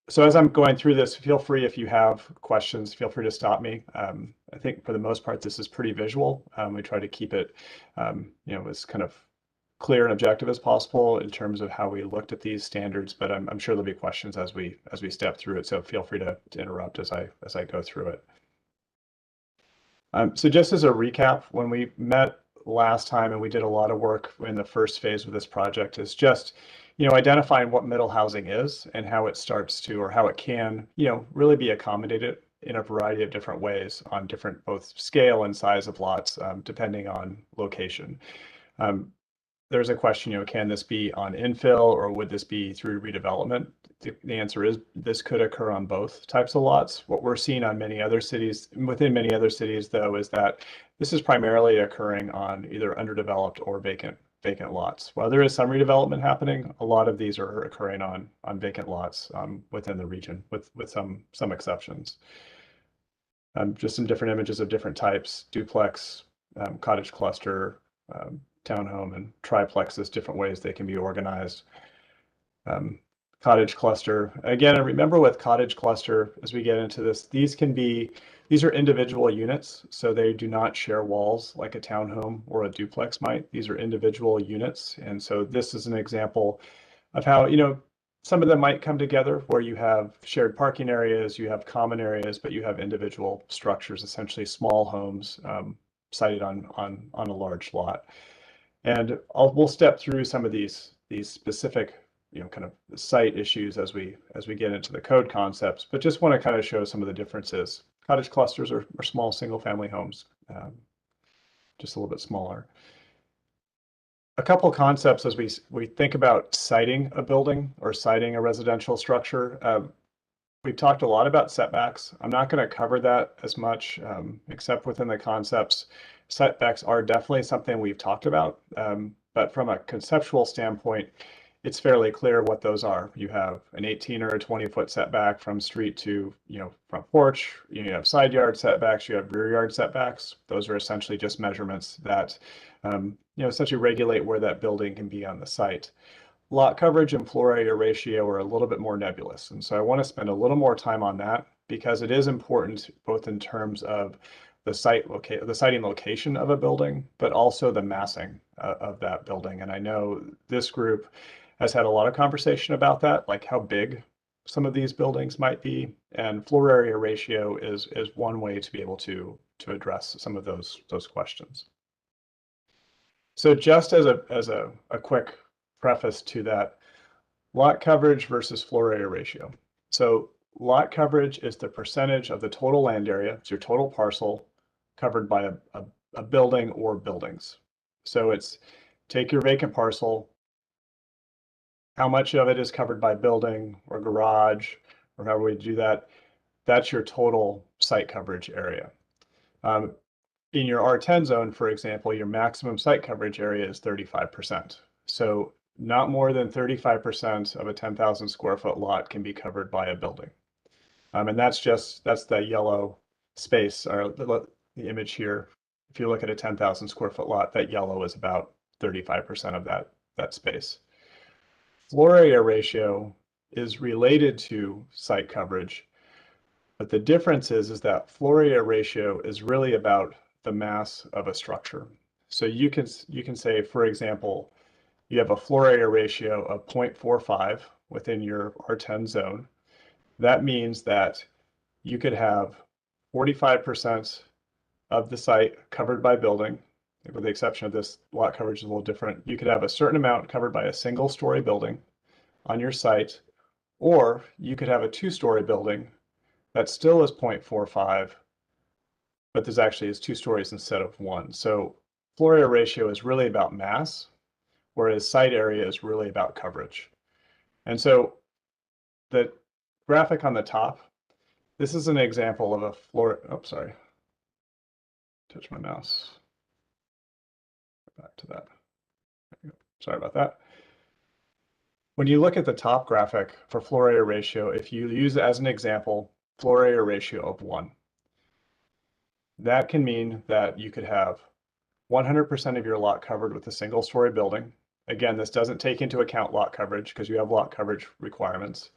So as I'm going through this, feel free, if you have questions, feel free to stop me. I think for the most part, this is pretty visual. We try to keep it, as kind of clear and objective as possible in terms of how we looked at these standards, but I'm sure there'll be questions as we step through it. So feel free to interrupt as I go through it. So just as a recap, when we met last time and we did a lot of work in the first phase of this project, is just identifying what middle housing is and how it starts to, or how it can really be accommodated in a variety of different ways on different both scale and size of lots, depending on location. There's a question, can this be on infill or would this be through redevelopment? The answer is this could occur on both types of lots. What we're seeing on within many other cities, though, is that this is primarily occurring on either underdeveloped or vacant lots. While there is some redevelopment happening, a lot of these are occurring on vacant lots within the region, with some exceptions. Just some different images of different types: duplex, cottage cluster, townhome and triplexes, different ways they can be organized. Cottage cluster. Again, remember with cottage cluster, as we get into this, these are individual units, so they do not share walls like a townhome or a duplex might. These are individual units. And so this is an example of how, some of them might come together where you have shared parking areas, you have common areas, but you have individual structures, essentially small homes sited on a large lot. And we'll step through some of these specific, kind of site issues as we get into the code concepts, but just want to kind of show some of the differences. Cottage clusters are small single family homes, just a little bit smaller. A couple concepts as we think about siting a building or siting a residential structure. We've talked a lot about setbacks. I'm not going to cover that as much, except within the concepts. Setbacks are definitely something we've talked about, but from a conceptual standpoint, it's fairly clear what those are. You have an 18 or a 20-foot setback from street to, front porch. You have side yard setbacks. You have rear yard setbacks. Those are essentially just measurements that, essentially regulate where that building can be on the site. Lot coverage and floor area ratio are a little bit more nebulous. And so I want to spend a little more time on that because it is important both in terms of the siting location of a building, but also the massing of that building. And I know this group has had a lot of conversation about that, like how big some of these buildings might be. And floor area ratio is one way to be able to address some of those questions. So just as a quick preface to that, lot coverage versus floor area ratio. So lot coverage is the percentage of the total land area, it's your total parcel, covered by a building or buildings. So it's take your vacant parcel, how much of it is covered by building or garage, or however we do that, that's your total site coverage area. In your R10 zone, for example, your maximum site coverage area is 35%. So not more than 35% of a 10,000 square foot lot can be covered by a building. And that's the yellow space, or the image here. If you look at a 10,000 square foot lot, that yellow is about 35% of that space. Floor area ratio is related to site coverage, but the difference is that floor area ratio is really about the mass of a structure. So you can say, for example, you have a floor area ratio of 0.45 within your R10 zone. That means that you could have 45% of the site covered by building, with the exception of this lot coverage is a little different. You could have a certain amount covered by a single story building on your site, or you could have a 2-story building that still is 0.45, but there's actually 2 stories instead of 1. So floor area ratio is really about mass, whereas site area is really about coverage. And so the graphic on the top, this is an example of a floor, oops, sorry, touch my mouse. Back to that. Sorry about that. When you look at the top graphic for floor area ratio, if you use it as an example, floor area ratio of 1, that can mean that you could have 100% of your lot covered with a single story building. Again, this doesn't take into account lot coverage because you have lot coverage requirements.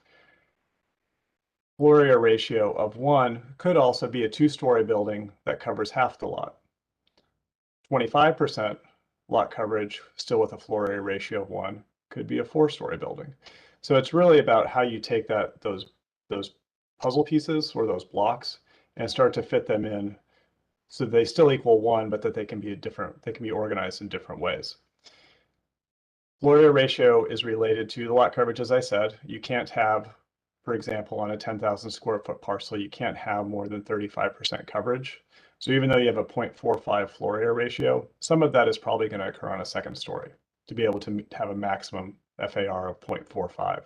Floor area ratio of 1 could also be a 2-story building that covers half the lot. 25% lot coverage, still with a floor area ratio of 1, could be a 4-story building. So it's really about how you take those puzzle pieces or those blocks and start to fit them in so they still equal 1, but that they can be organized in different ways. Floor area ratio is related to the lot coverage, as I said. You can't have, for example, on a 10,000 square foot parcel, you can't have more than 35% coverage. So even though you have a 0.45 floor area ratio, some of that is probably going to occur on a 2nd story to be able to have a maximum FAR of 0.45.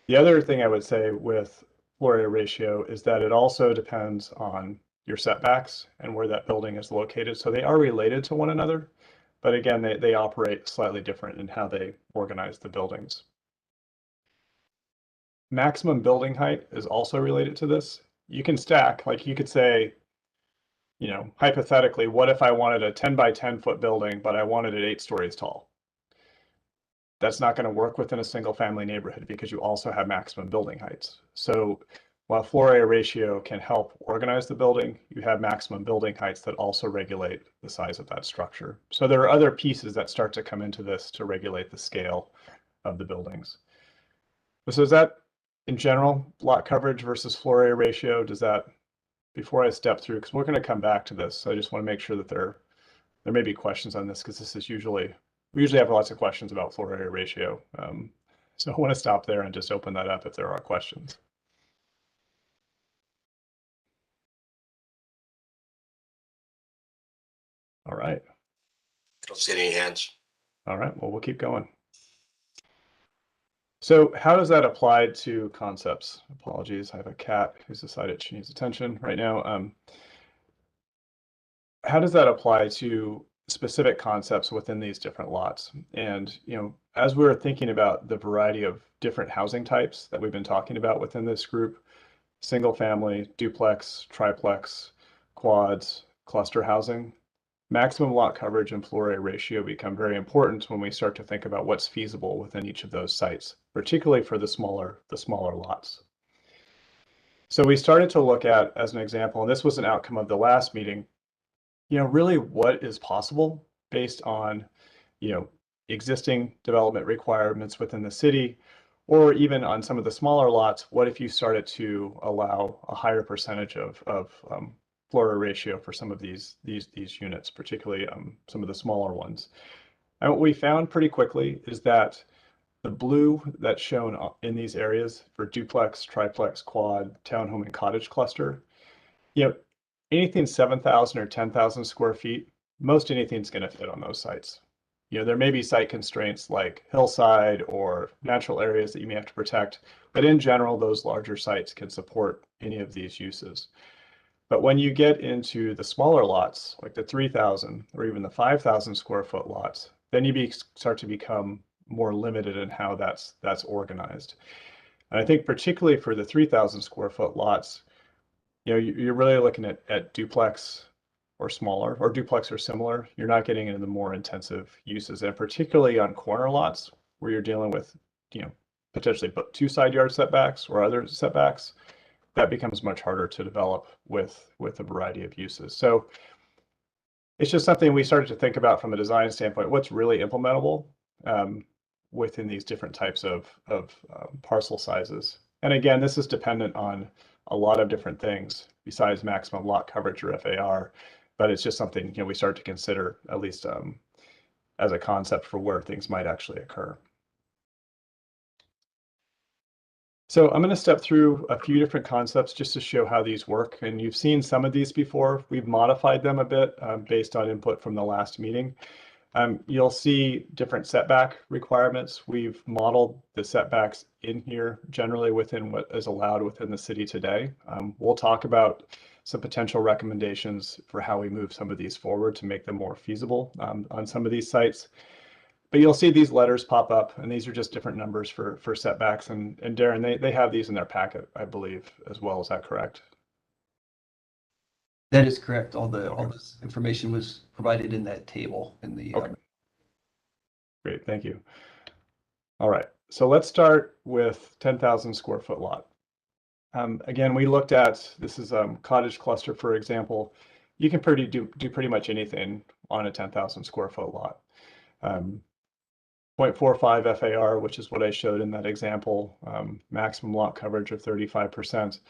The other thing I would say with floor area ratio is that it also depends on your setbacks and where that building is located. So they are related to one another, but again, they operate slightly different in how they organize the buildings. Maximum building height is also related to this. You can stack, like you could say, you know, hypothetically, what if I wanted a 10 by 10 foot building, but I wanted it 8 stories tall? That's not going to work within a single family neighborhood because you also have maximum building heights. So while floor area ratio can help organize the building, you have maximum building heights that also regulate the size of that structure. So there are other pieces that start to come into this to regulate the scale of the buildings. So is that, in general, lot coverage versus floor area ratio? Does that, before I step through, because we're going to come back to this, so I just want to make sure that there may be questions on this, because this is usually, we usually have lots of questions about floor area ratio. So I want to stop there and just open that up if there are questions. All right. Don't see any hands. All right, well, we'll keep going. So how does that apply to concepts? Apologies, I have a cat who's decided she needs attention right now. How does that apply to specific concepts within these different lots? And, you know, as we're thinking about the variety of different housing types that we've been talking about within this group, single family, duplex, triplex, quads, cluster housing, maximum lot coverage and floor area ratio become very important when we start to think about what's feasible within each of those sites, particularly for the smaller lots. So we started to look at, as an example, and this was an outcome of the last meeting, you know, really what is possible based on, you know, existing development requirements within the city, or even on some of the smaller lots, what if you started to allow a higher percentage of floor area ratio for some of these units, particularly some of the smaller ones. And what we found pretty quickly is that the blue that's shown in these areas for duplex, triplex, quad, townhome, and cottage cluster, you know, anything 7,000 or 10,000 square feet, most anything's going to fit on those sites. You know, there may be site constraints like hillside or natural areas that you may have to protect, but in general, those larger sites can support any of these uses. But when you get into the smaller lots, like the 3,000 or even the 5,000 square foot lots, then you start to become more limited in how that's organized. And I think particularly for the 3,000 square foot lots, you know, you're really looking at duplex or smaller, or duplex or similar. You're not getting into the more intensive uses, and particularly on corner lots where you're dealing with, you know, potentially 2 side yard setbacks or other setbacks, that becomes much harder to develop with a variety of uses. So it's just something we started to think about from a design standpoint, what's really implementable within these different types of parcel sizes. And again, this is dependent on a lot of different things besides maximum lot coverage or FAR, but it's just something, you know, we start to consider at least as a concept for where things might actually occur. So I'm going to step through a few different concepts just to show how these work. And you've seen some of these before. We've modified them a bit based on input from the last meeting. You'll see different setback requirements. We've modeled the setbacks in here generally within what is allowed within the city today. We'll talk about some potential recommendations for how we move some of these forward to make them more feasible on some of these sites. But you'll see these letters pop up, and these are just different numbers for setbacks. And Darren, they have these in their packet, I believe, as well. Is that correct? That is correct. All this information was provided in that table in the. Okay. Great, thank you. All right, so let's start with 10,000 square foot lot. Again, we looked at, this is cottage cluster, for example. You can do pretty much anything on a 10,000 square foot lot. 0.45 FAR, which is what I showed in that example, maximum lot coverage of 35%.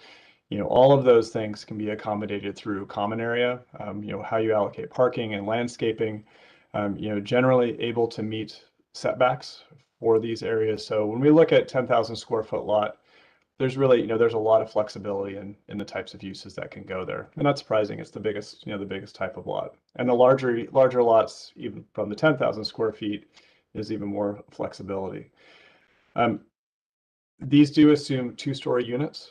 You know, all of those things can be accommodated through common area, you know, how you allocate parking and landscaping, you know, generally able to meet setbacks for these areas. So when we look at 10,000 square foot lot, there's really, you know, there's a lot of flexibility in the types of uses that can go there. And not surprising, it's the biggest, you know, the biggest type of lot. And the larger lots, even from the 10,000 square feet, is even more flexibility. These do assume 2-story units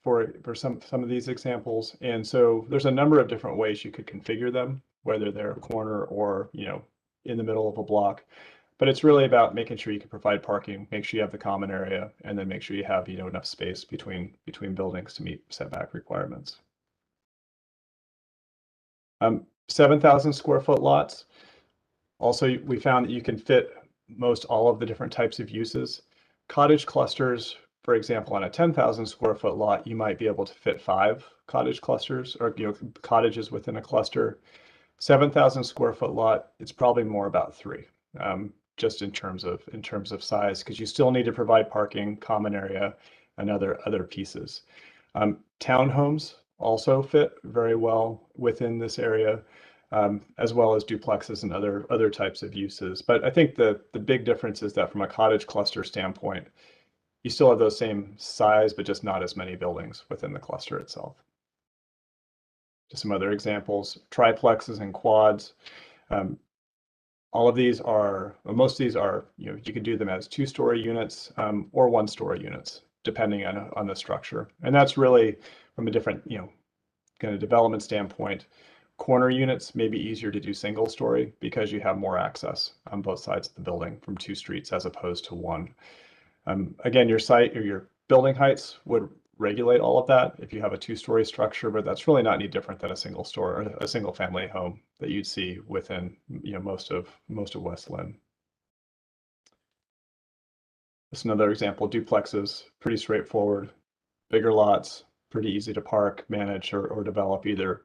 for some of these examples. And so there's a number of different ways you could configure them, whether they're a corner or, you know, in the middle of a block. But it's really about making sure you can provide parking, make sure you have the common area, and then make sure you have, you know, enough space between buildings to meet setback requirements. 7,000 square foot lots. Also, we found that you can fit most all of the different types of uses. Cottage clusters, for example, on a 10,000 square foot lot, you might be able to fit 5 cottage clusters or cottages within a cluster. 7,000 square foot lot, it's probably more about 3, just in terms of size, because you still need to provide parking, common area, and other pieces. Townhomes also fit very well within this area, as well as duplexes and other types of uses. But I think the big difference is that from a cottage cluster standpoint, you still have those same size, but just not as many buildings within the cluster itself. Just some other examples, triplexes and quads. All of these are, most of these are, you could do them as 2-story units or 1-story units, depending on the structure. And that's really from a different, kind of development standpoint. Corner units may be easier to do single story because you have more access on both sides of the building from 2 streets as opposed to 1. Again, your site or your building heights would regulate all of that if you have a 2-story structure, but that's really not any different than a single family home that you'd see within most of West Linn. Just another example, duplexes, pretty straightforward, bigger lots, pretty easy to park, manage, or develop either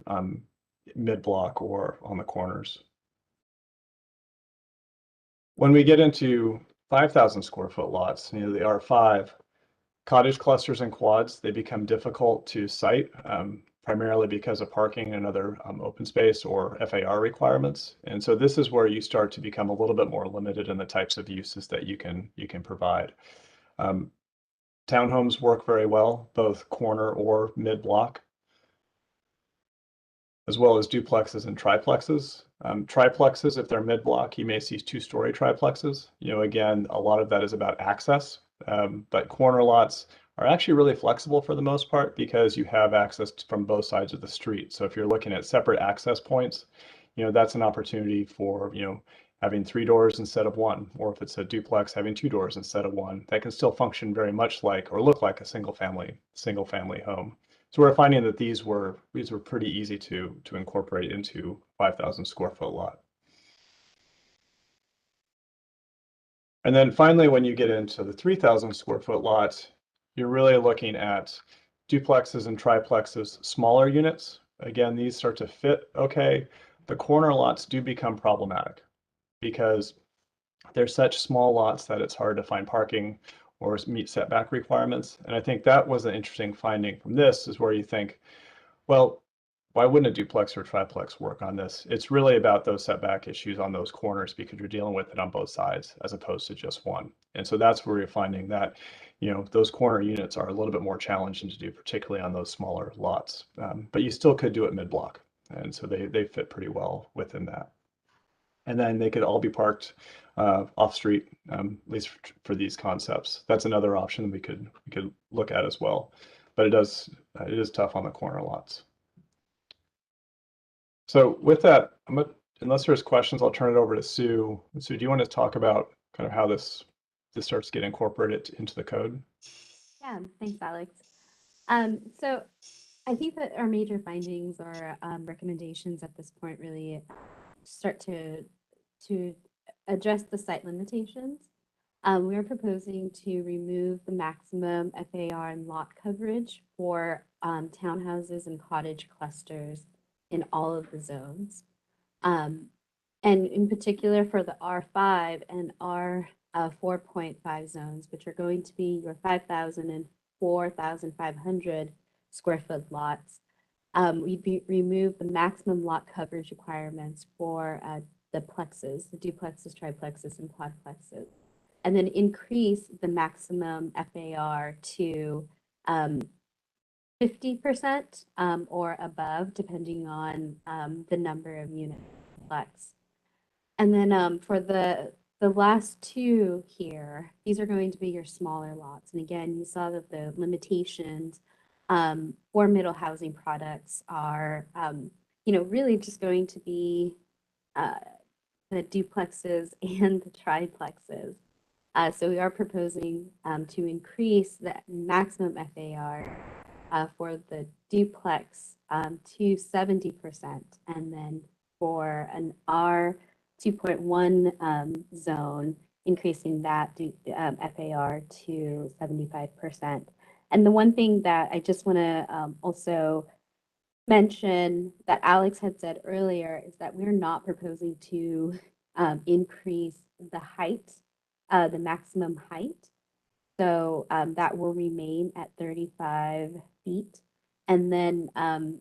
mid-block or on the corners. When we get into 5,000 square foot lots, the R5, cottage clusters and quads, they become difficult to site, primarily because of parking and other open space or FAR requirements. And so this is where you start to become a little bit more limited in the types of uses that you can provide. Townhomes work very well, both corner or mid-block, as well as duplexes and triplexes. Triplexes, if they're mid-block, you may see 2-story triplexes. Again, a lot of that is about access, but corner lots are actually really flexible for the most part because you have access from both sides of the street. So if you're looking at separate access points, that's an opportunity for, having 3 doors instead of 1, or if it's a duplex, having 2 doors instead of 1. That can still function very much like or look like a single family home. So we're finding that these were pretty easy to incorporate into 5,000 square foot lot. And then finally, when you get into the 3,000 square foot lots, you're really looking at duplexes and triplexes, smaller units. Again, these start to fit okay. The corner lots do become problematic because they're such small lots that it's hard to find parking or meet setback requirements. And I think that was an interesting finding from this, is where you think, well, why wouldn't a duplex or triplex work on this? It's really about those setback issues on those corners because you're dealing with it on both sides as opposed to just one. And so that's where you're finding that, those corner units are a little bit more challenging to do, particularly on those smaller lots. But you still could do it mid-block. And so they fit pretty well within that. And then they could all be parked off street, at least for these concepts. That's another option we could look at as well. But it is tough on the corner lots. So with that, unless there's questions, I'll turn it over to Sue. Sue, do you want to talk about kind of how this starts to get incorporated into the code? Yeah, thanks, Alex. So I think that our major findings or recommendations at this point really start to address the site limitations. We are proposing to remove the maximum FAR and lot coverage for townhouses and cottage clusters in all of the zones. And in particular for the R5 and R 4.5 zones, which are going to be your 5,000 and 4,500 square foot lots. We remove the maximum lot coverage requirements for the plexes, the duplexes, triplexes, and quadplexes, and then increase the maximum FAR to 50% or above, depending on the number of units plex. And then for the last two here, these are going to be your smaller lots. And again, you saw that the limitations for middle housing products are, really just going to be the duplexes and the triplexes. So we are proposing to increase the maximum FAR for the duplex to 70%, and then for an R 2.1 zone, increasing that FAR to 75%. And the one thing that I just want to also mention that Alex had said earlier is that we're not proposing to increase the height, the maximum height. So that will remain at 35 feet. And then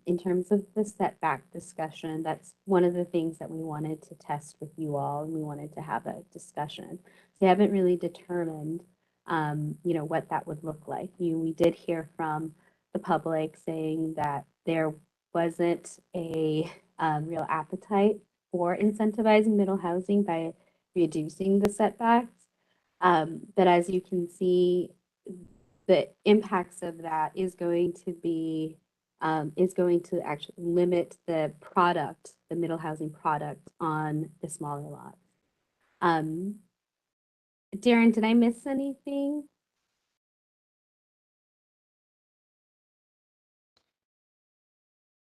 in terms of the setback discussion, that's one of the things that we wanted to test with you all, and we wanted to have a discussion. So we haven't really determined, what that would look like. We did hear from the public saying that there wasn't a real appetite for incentivizing middle housing by reducing the setbacks. But as you can see, the impacts of that is going to actually limit the middle housing product on the smaller lots. Darren, did I miss anything?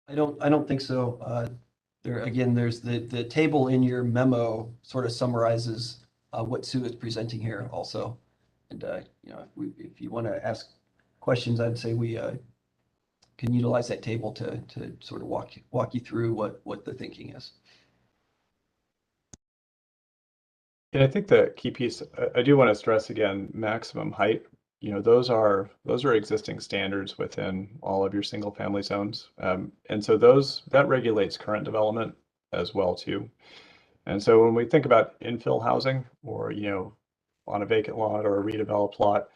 I don't think so. There's the table in your memo sort of summarizes what Sue is presenting here also. And if you want to ask questions, I'd say we can utilize that table to sort of walk you through what the thinking is. Yeah, I think the key piece, I do want to stress again, maximum height. Those are existing standards within all of your single family zones. And so that regulates current development as well too. And so when we think about infill housing or, on a vacant lot or a redeveloped lot,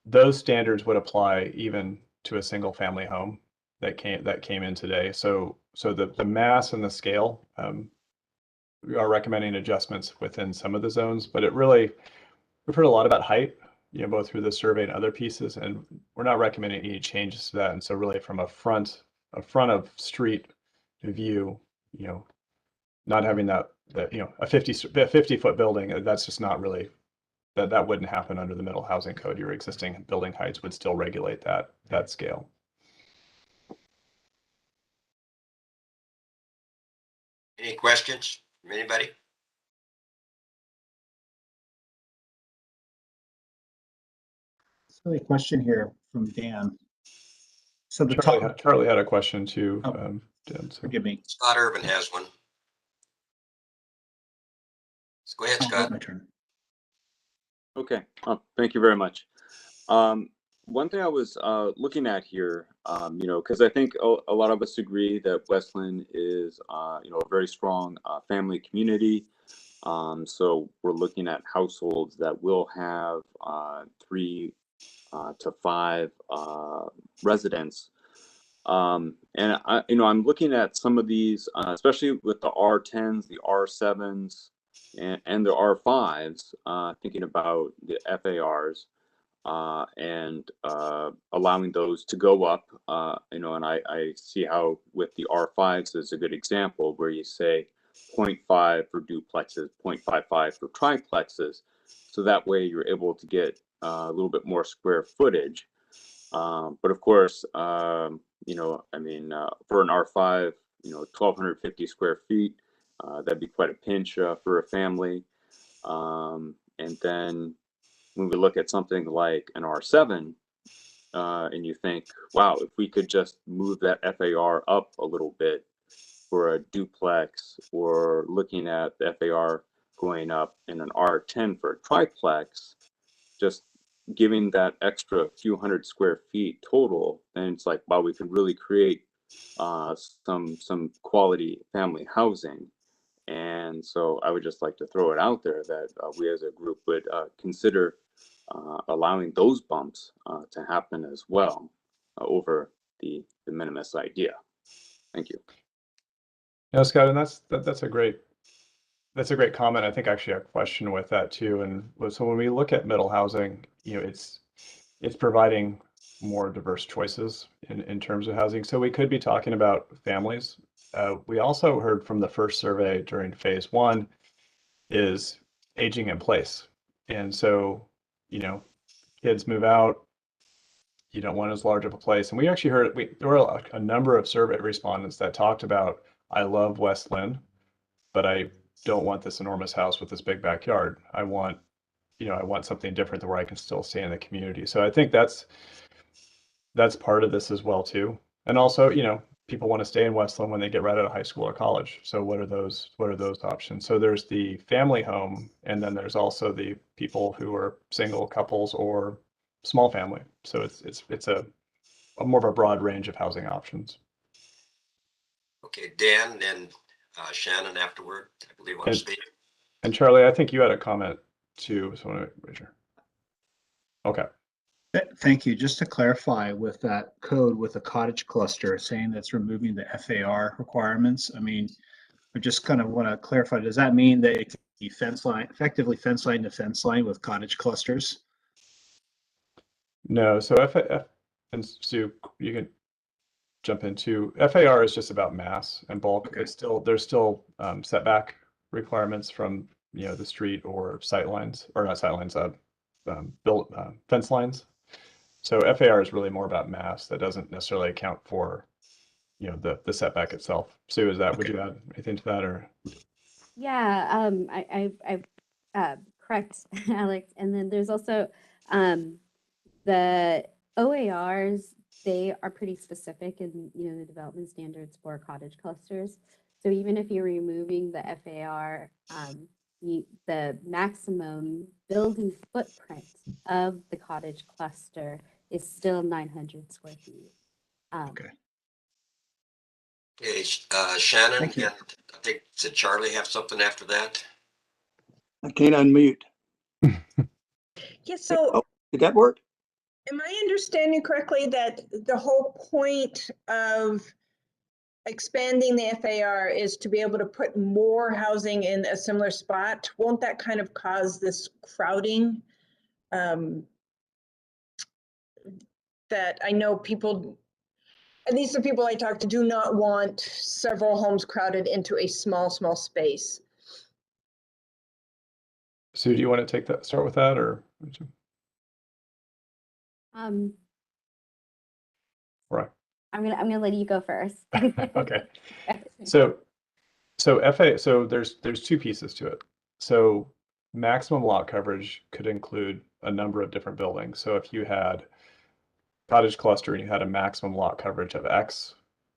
those standards would apply even to a single family home that came in today. So the mass and the scale, we are recommending adjustments within some of the zones, but we've heard a lot about height, both through the survey and other pieces, and we're not recommending any changes to that. And so really from a front of street view, not having that a 50-foot building, that's just not really, that wouldn't happen under the middle housing code. Your existing building heights would still regulate that scale. Any questions from anybody? So a question here from Dan. So the Charlie had a question too. Dan, so. Forgive me. Scott Irwin has one. So go ahead, Scott. My turn. Okay, thank you very much. One thing I was looking at here, because I think a lot of us agree that West Linn is, a very strong family community. So we're looking at households that will have 3 to 5 residents. And I'm looking at some of these, especially with the R10s, the R7s, and the R5s, thinking about the FARs. And allowing those to go up, and I see how with the R5s is a good example where you say 0.5 for duplexes, 0.55 for triplexes. So that way you're able to get a little bit more square footage. But of course, for an R5, 1,250 square feet, that'd be quite a pinch for a family. And then when we look at something like an R7, and you think, wow, if we could just move that FAR up a little bit for a duplex, or looking at the FAR going up in an R10 for a triplex, just giving that extra few hundred square feet total, then it's like, wow, we could really create some quality family housing. And so I would just like to throw it out there that we as a group would consider allowing those bumps to happen as well over the minimus idea. Thank you. Yeah, Scott, and that's a great comment. I think actually a question with that too. And so when we look at middle housing, it's providing more diverse choices in terms of housing. So we could be talking about families. We also heard from the first survey during phase 1 is aging in place. And so, kids move out, you don't want as large of a place. And we actually heard, there were a number of survey respondents that talked about, I love West Linn, but I don't want this enormous house with this big backyard. I want, I want something different where I can still stay in the community. So I think that's part of this as well too. And also, people want to stay in West Linn when they get right out of high school or college. So what are those options? So there's the family home, and then there's also the people who are single couples or small family. So it's a more of a broad range of housing options. Okay, Dan, then Shannon afterward, I believe want to speak. And Charlie, I think you had a comment too. So okay. Thank you. Just to clarify with that code with the cottage cluster saying that's removing the FAR requirements. I mean, I just kind of want to clarify, does that mean that it can be effectively fence line to fence line with cottage clusters? No, so and Sue, you can jump into FAR is just about mass and bulk. Okay. There's still setback requirements from the street or sight lines, or not sight lines, built fence lines. So FAR is really more about mass. That doesn't necessarily account for the setback itself. Sue, is that, would you add anything to that, or? Yeah, I correct, Alex. And then there's also the OARs. They are pretty specific in the development standards for cottage clusters. So even if you're removing the FAR, the maximum building footprint of the cottage cluster is still 900 square feet. Okay. Okay, Shannon, Thank you. and I think, did Charlie have something after that? I can't unmute. Yeah, so Oh, did that work? am I understanding correctly that the whole point of expanding the FAR is to be able to put more housing in a similar spot? Won't that kind of cause this crowding? That I know people, at least the people I talk to, do not want several homes crowded into a small space. Sue, do you want to start with that, or? Right. I'm gonna let you go first. Okay. So there's two pieces to it. So maximum lot coverage could include a number of different buildings. So if you had cottage cluster and you had a maximum lot coverage of X,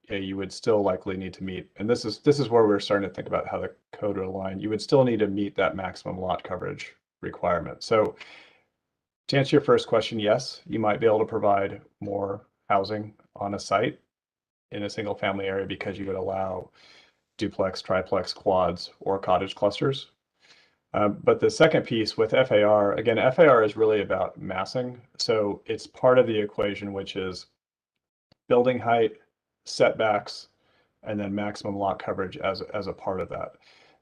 you would still likely need to meet, and this is where we're starting to think about how the code would align. You would still need to meet that maximum lot coverage requirement. So to answer your first question, yes, you might be able to provide more housing on a site in a single family area because you would allow duplex, triplex, quads, or cottage clusters. But the second piece with FAR, again, FAR is really about massing. So it's part of the equation, which is building height, setbacks, and then maximum lot coverage as a part of that.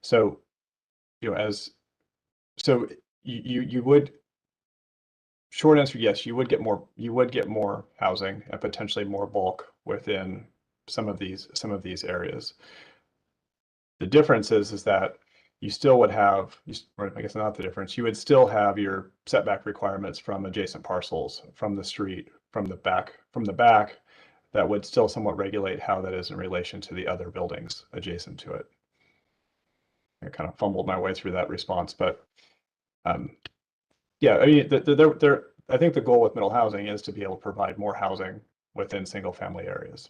So, you would, short answer, yes, you would get more housing and potentially more bulk within some of these areas. The difference is that you still would have, or I guess not the difference, you would still have your setback requirements from adjacent parcels, from the street, from the back, that would still somewhat regulate how that is in relation to the other buildings adjacent to it. I kind of fumbled my way through that response, but yeah, I mean, I think the goal with middle housing is to be able to provide more housing within single family areas,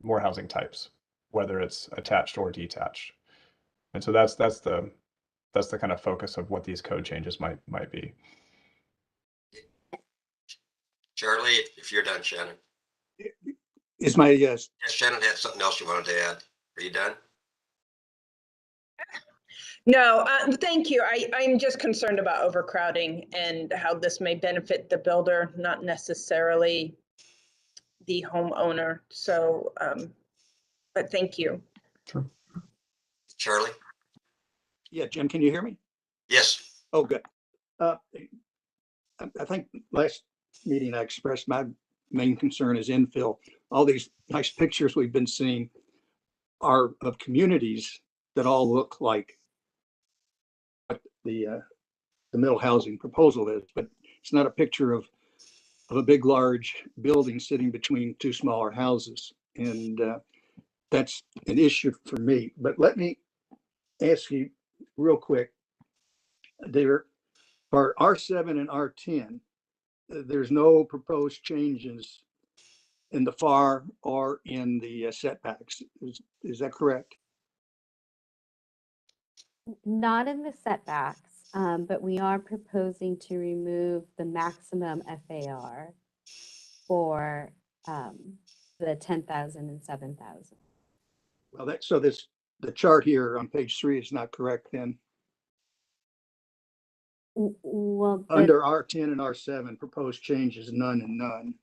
more housing types, whether it's attached or detached. And so that's the kind of focus of what these code changes might be. Charlie, if you're done, Shannon. Is my yes? Shannon had something else you wanted to add. Are you done? No, thank you. I'm just concerned about overcrowding and how this may benefit the builder, not necessarily the homeowner. So, but thank you. Sure. Charlie? Yeah, Jim, can you hear me? Yes. Oh, good. I think last meeting I expressed my main concern is infill. All these nice pictures we've been seeing are of communities that all look like what the middle housing proposal is, but it's not a picture of of a big, large building sitting between two smaller houses. And that's an issue for me. But let me ask you real quick, there for R7 and R10, there's no proposed changes in the FAR or in the setbacks. Is that correct? Not in the setbacks, but we are proposing to remove the maximum FAR for the 10,000 and 7,000. Well, so the chart here on page 3 is not correct then. Well, Under R10 and R7, proposed changes, none and none.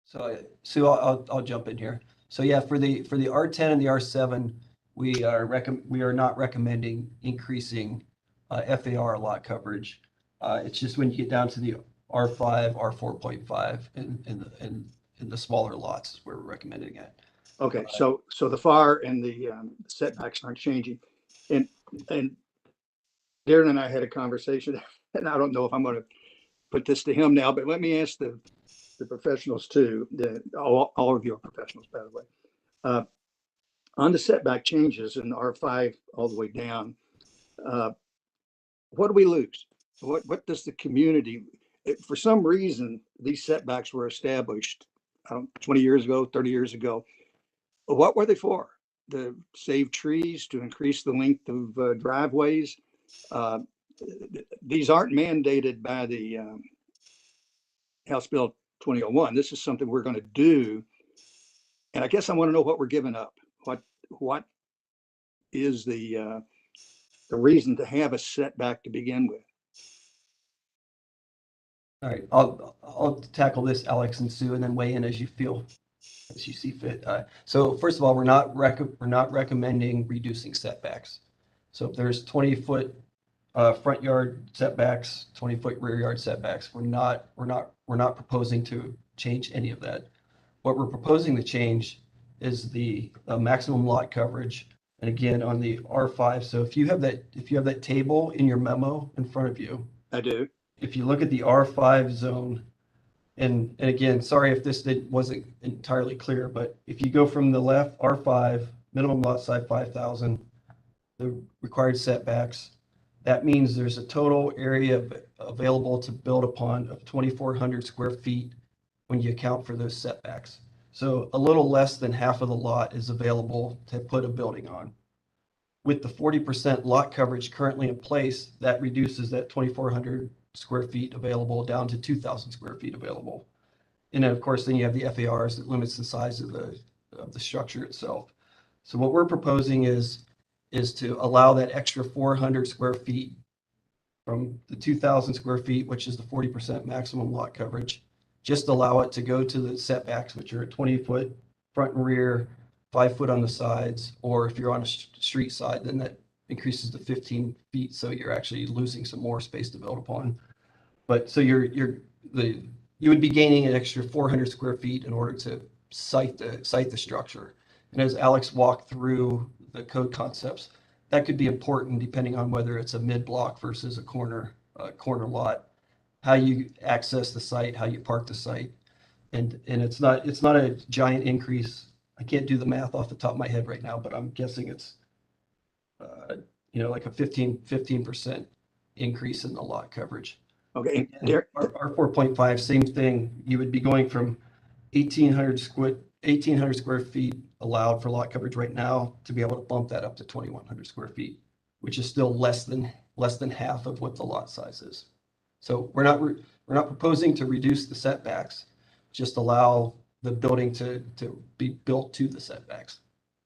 So Sue, I'll jump in here. So yeah, for the R10 and the R7, we are not recommending increasing FAR lot coverage. It's just when you get down to the R5, R4.5, and the smaller lots where we're recommending it. Okay, so the FAR and the setbacks aren't changing. And Darren and I had a conversation, and I don't know if I'm going to put this to him now, but let me ask the professionals too. All of you are professionals, by the way. On the setback changes in R5 all the way down, what do we lose? What does the community? For some reason, these setbacks were established 20 years ago, 30 years ago. What were they for? To save trees, to increase the length of driveways. These aren't mandated by the House Bill 2001. This is something we're going to do. And I guess I want to know what we're giving up. What is the reason to have a setback to begin with? All right, I'll tackle this, Alex and Sue, and then weigh in as you see fit. So first of all, we're not recommending reducing setbacks. So if there's 20-foot front yard setbacks, 20-foot rear yard setbacks, we're not proposing to change any of that. What we're proposing to change is the maximum lot coverage. And again, on the R5, so if you have that table in your memo in front of you. I do. If you look at the R5 zone, and again, sorry if this wasn't entirely clear, but if you go from the left, R5, minimum lot size 5,000, the required setbacks, that means there's a total area available to build upon of 2,400 square feet when you account for those setbacks. So a little less than half of the lot is available to put a building on. With the 40% lot coverage currently in place, that reduces that 2,400 square feet available down to 2,000 square feet available. And then of course, then you have the FARs that limits the size of the structure itself. So what we're proposing is to allow that extra 400 square feet from the 2,000 square feet, which is the 40% maximum lot coverage, just allow it to go to the setbacks, which are 20-foot front and rear, 5 foot on the sides, or if you're on a street side, then that increases to 15 feet. So you're actually losing some more space to build upon. But so you would be gaining an extra 400 square feet in order to site the structure. And as Alex walked through the code concepts, that could be important depending on whether it's a mid-block versus a corner lot, how you access the site, how you park the site. And it's not a giant increase. I can't do the math off the top of my head right now, but I'm guessing it's like a 15% increase in the lot coverage. Okay. Our 4.5, same thing. You would be going from 1,800 square feet allowed for lot coverage right now to be able to bump that up to 2,100 square feet, which is still less than half of what the lot size is. So we're not proposing to reduce the setbacks, just allow the building to be built to the setbacks.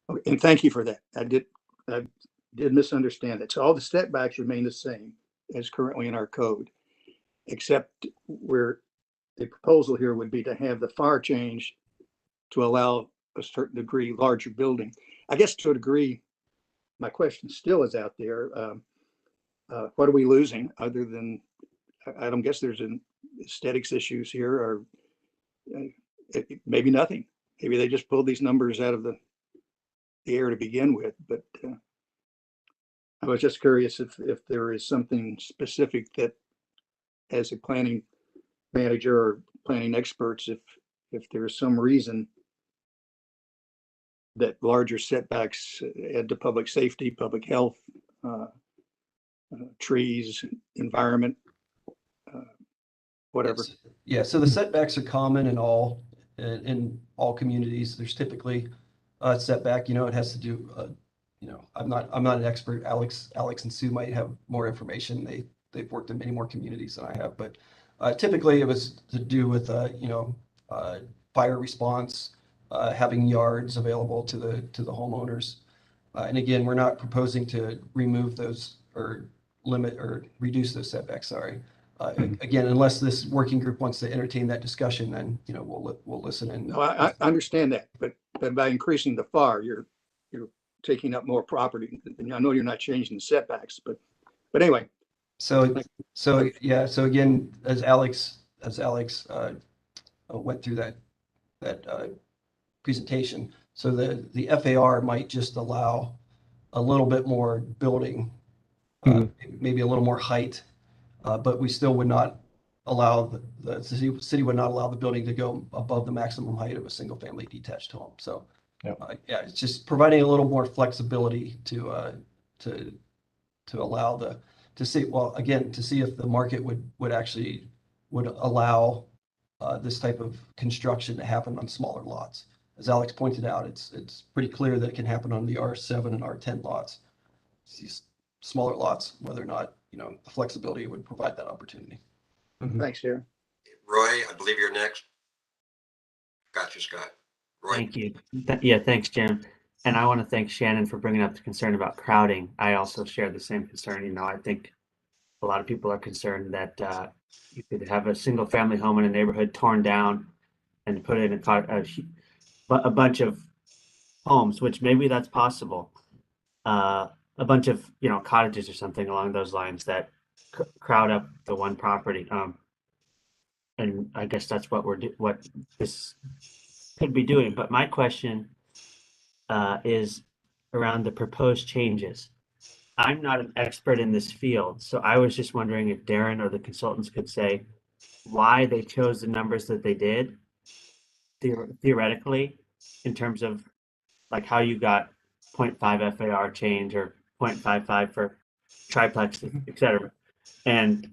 Okay, and thank you for that. I did misunderstand that. So all the setbacks remain the same as currently in our code, except where the proposal here would be to have the FAR change to allow a certain degree larger building. I guess to a degree, my question still is out there. What are we losing other than, I don't guess there's an aesthetics issues here, or maybe nothing. Maybe they just pulled these numbers out of the air to begin with, but I was just curious if there is something specific that as a planning manager or planning experts if there's some reason that larger setbacks add to public safety, public health, trees, environment, whatever. Yes. Yeah, so the setbacks are common in all communities. There's typically a setback, it has to do, I'm not an expert. Alex and Sue might have more information. They've worked in many more communities than I have, but typically it was to do with, fire response, having yards available to the homeowners. And again, we're not proposing to remove those or limit or reduce those setbacks, sorry. Again, unless this working group wants to entertain that discussion, then, we'll listen and. No, I understand that, but by increasing the FAR, you're taking up more property. And I know you're not changing the setbacks, but anyway. So again, as Alex went through that presentation, so the FAR might just allow a little bit more building, maybe a little more height, but we still would not allow the city would not allow the building to go above the maximum height of a single family detached home. So it's just providing a little more flexibility to allow to see if the market would actually allow this type of construction to happen on smaller lots. As Alex pointed out, it's pretty clear that it can happen on the R7 and R10 lots. These smaller lots, whether or not, the flexibility would provide that opportunity. Thanks, Darren. Roy, I believe you're next. Got you, Scott. Roy. Thank you. Yeah, thanks, Jim. And I want to thank Shannon for bringing up the concern about crowding. I also share the same concern. I think a lot of people are concerned that you could have a single family home in a neighborhood torn down and put in a bunch of homes, which maybe that's possible. A bunch of cottages or something along those lines that crowd up the one property. And I guess that's what what this could be doing. But my question is around the proposed changes. I'm not an expert in this field, so I was just wondering if Darren or the consultants could say why they chose the numbers that they did theoretically, in terms of like how you got 0.5 FAR change or 0.55 for triplex, etc. And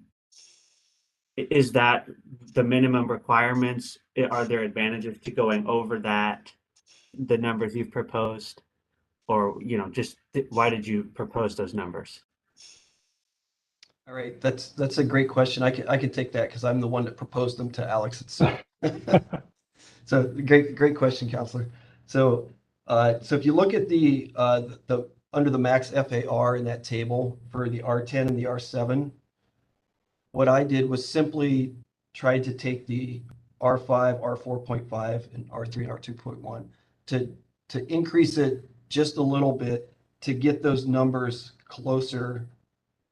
is that the minimum requirements? Are there advantages to going over that, the numbers you've proposed? Or, just why did you propose those numbers? All right, that's a great question. I can take that because I'm the one that proposed them to Alex. So great question, Counselor. So if you look at the under the max FAR in that table for the R10 and the R7, what I did was simply tried to take the R5, R4.5, and R3 and R2.1 to increase it just a little bit to get those numbers closer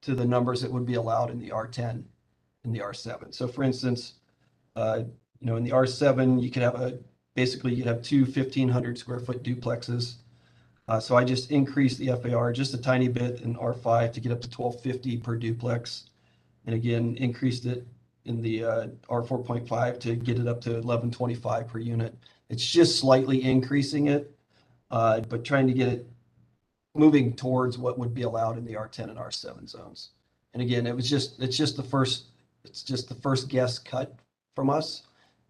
to the numbers that would be allowed in the R10 and the R7. So for instance, in the R7, you could have you'd have two 1,500 square foot duplexes. So I just increased the FAR just a tiny bit in R5 to get up to 1,250 per duplex. And again, increased it in the R4.5 to get it up to 1,125 per unit. It's just slightly increasing it, but trying to get it moving towards what would be allowed in the R10 and R7 zones. And again, it's just the first guess cut from us.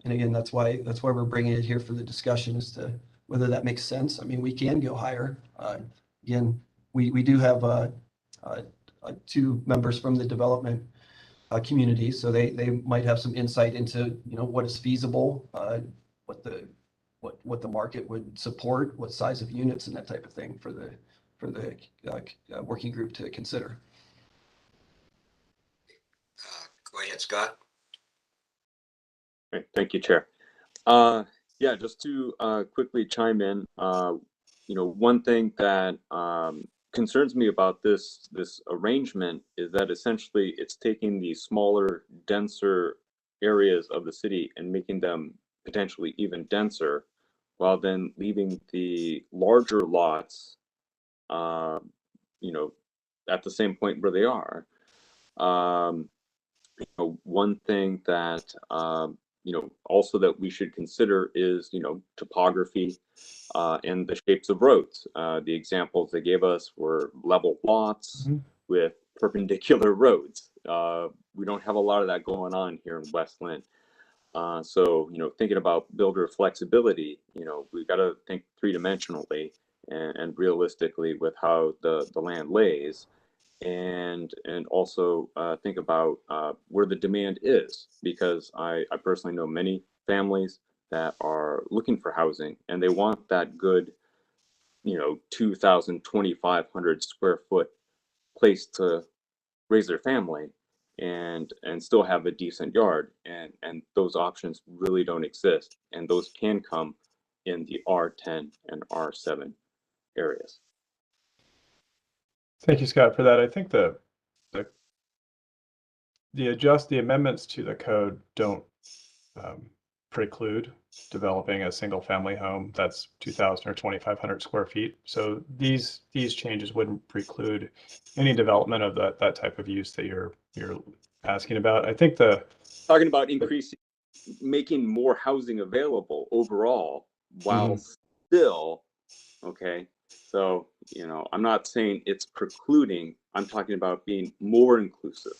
And again, that's why we're bringing it here for the discussion as to whether that makes sense. I mean, we can go higher. Again, we do have two members from the development community, so they might have some insight into what is feasible, what the market would support, what size of units and that type of thing for the working group to consider. Go ahead, Scott. Great. Thank you, Chair. Yeah, just to quickly chime in, one thing that concerns me about this arrangement is that essentially it's taking the smaller, denser areas of the city and making them potentially even denser, while then leaving the larger lots, at the same point where they are. one thing that also that we should consider is topography and the shapes of roads. The examples they gave us were level lots with perpendicular roads. We don't have a lot of that going on here in West Linn. So thinking about builder flexibility, we've got to think three-dimensionally and realistically with how the land lays. And also think about where the demand is, because I personally know many families that are looking for housing and they want that good 2,000 2,500 square foot place to raise their family and still have a decent yard, and those options really don't exist, and those can come in the R10 and R7 areas. Thank you, Scott, for that. I think the amendments to the code don't preclude developing a single family home that's 2,000 or 2,500 square feet. So these changes wouldn't preclude any development of that type of use that you're asking about. I think talking about making more housing available overall while still, okay, so I'm not saying it's precluding, I'm talking about being more inclusive.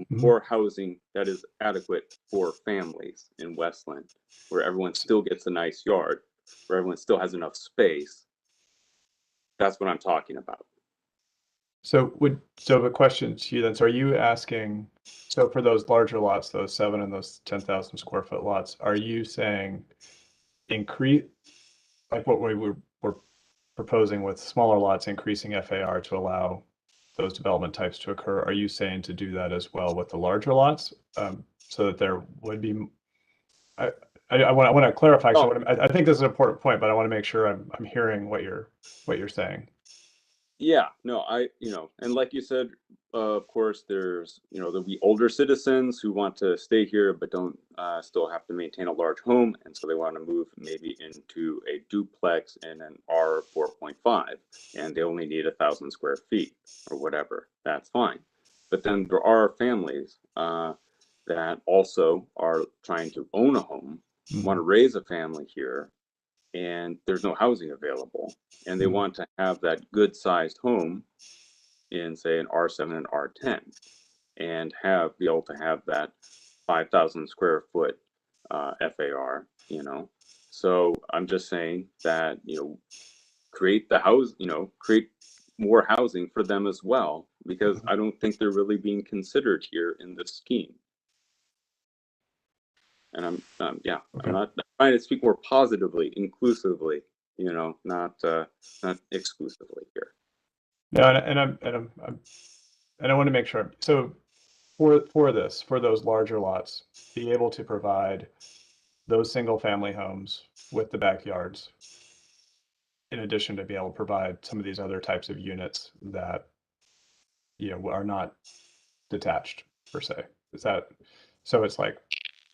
More housing that is adequate for families in West Linn, where everyone still gets a nice yard, where everyone still has enough space. That's what I'm talking about. So the question to you then, so are you asking, so for those larger lots, those 7 and those 10,000 square foot lots, are you saying increase, like what we were proposing with smaller lots, increasing FAR to allow those development types to occur? Are you saying to do that as well with the larger lots, so that there would be? I want to clarify. So I think this is an important point, but I want to make sure I'm hearing what you're saying. Yeah, no, and like you said, of course, there's there'll be older citizens who want to stay here but don't still have to maintain a large home, and so they want to move maybe into a duplex in an R4.5, and they only need 1,000 square feet or whatever. That's fine. But then there are families that also are trying to own a home, want to raise a family here, and there's no housing available, and they want to have that good sized home in, say, an R7 and R10, and be able to have that 5,000 square foot FAR. So I'm just saying that create create more housing for them as well, because I don't think they're really being considered here in this scheme. And I'm not trying to speak more positively, inclusively, not exclusively here. No, and I want to make sure. So for those larger lots, be able to provide those single family homes with the backyards, in addition to be able to provide some of these other types of units that are not detached per se. Is that so? It's like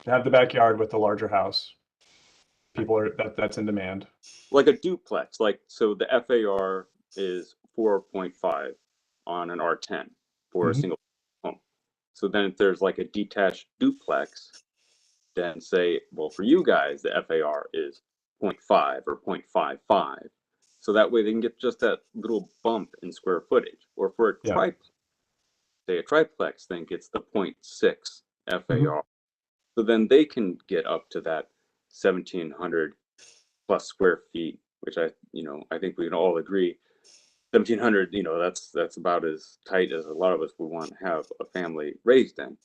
have the backyard with the larger house. People are that's in demand. Like a duplex, so the FAR is 4.5 on an R10 for a single home. So then if there's like a detached duplex, then say, well, for you guys, the FAR is 0.5 or 0.55. So that way they can get just that little bump in square footage. Or for a triplex, say a triplex, then gets the 0.6 FAR. So then they can get up to that 1,700 plus square feet, which I think we can all agree, 1,700, that's about as tight as a lot of us would want to have a family raised in.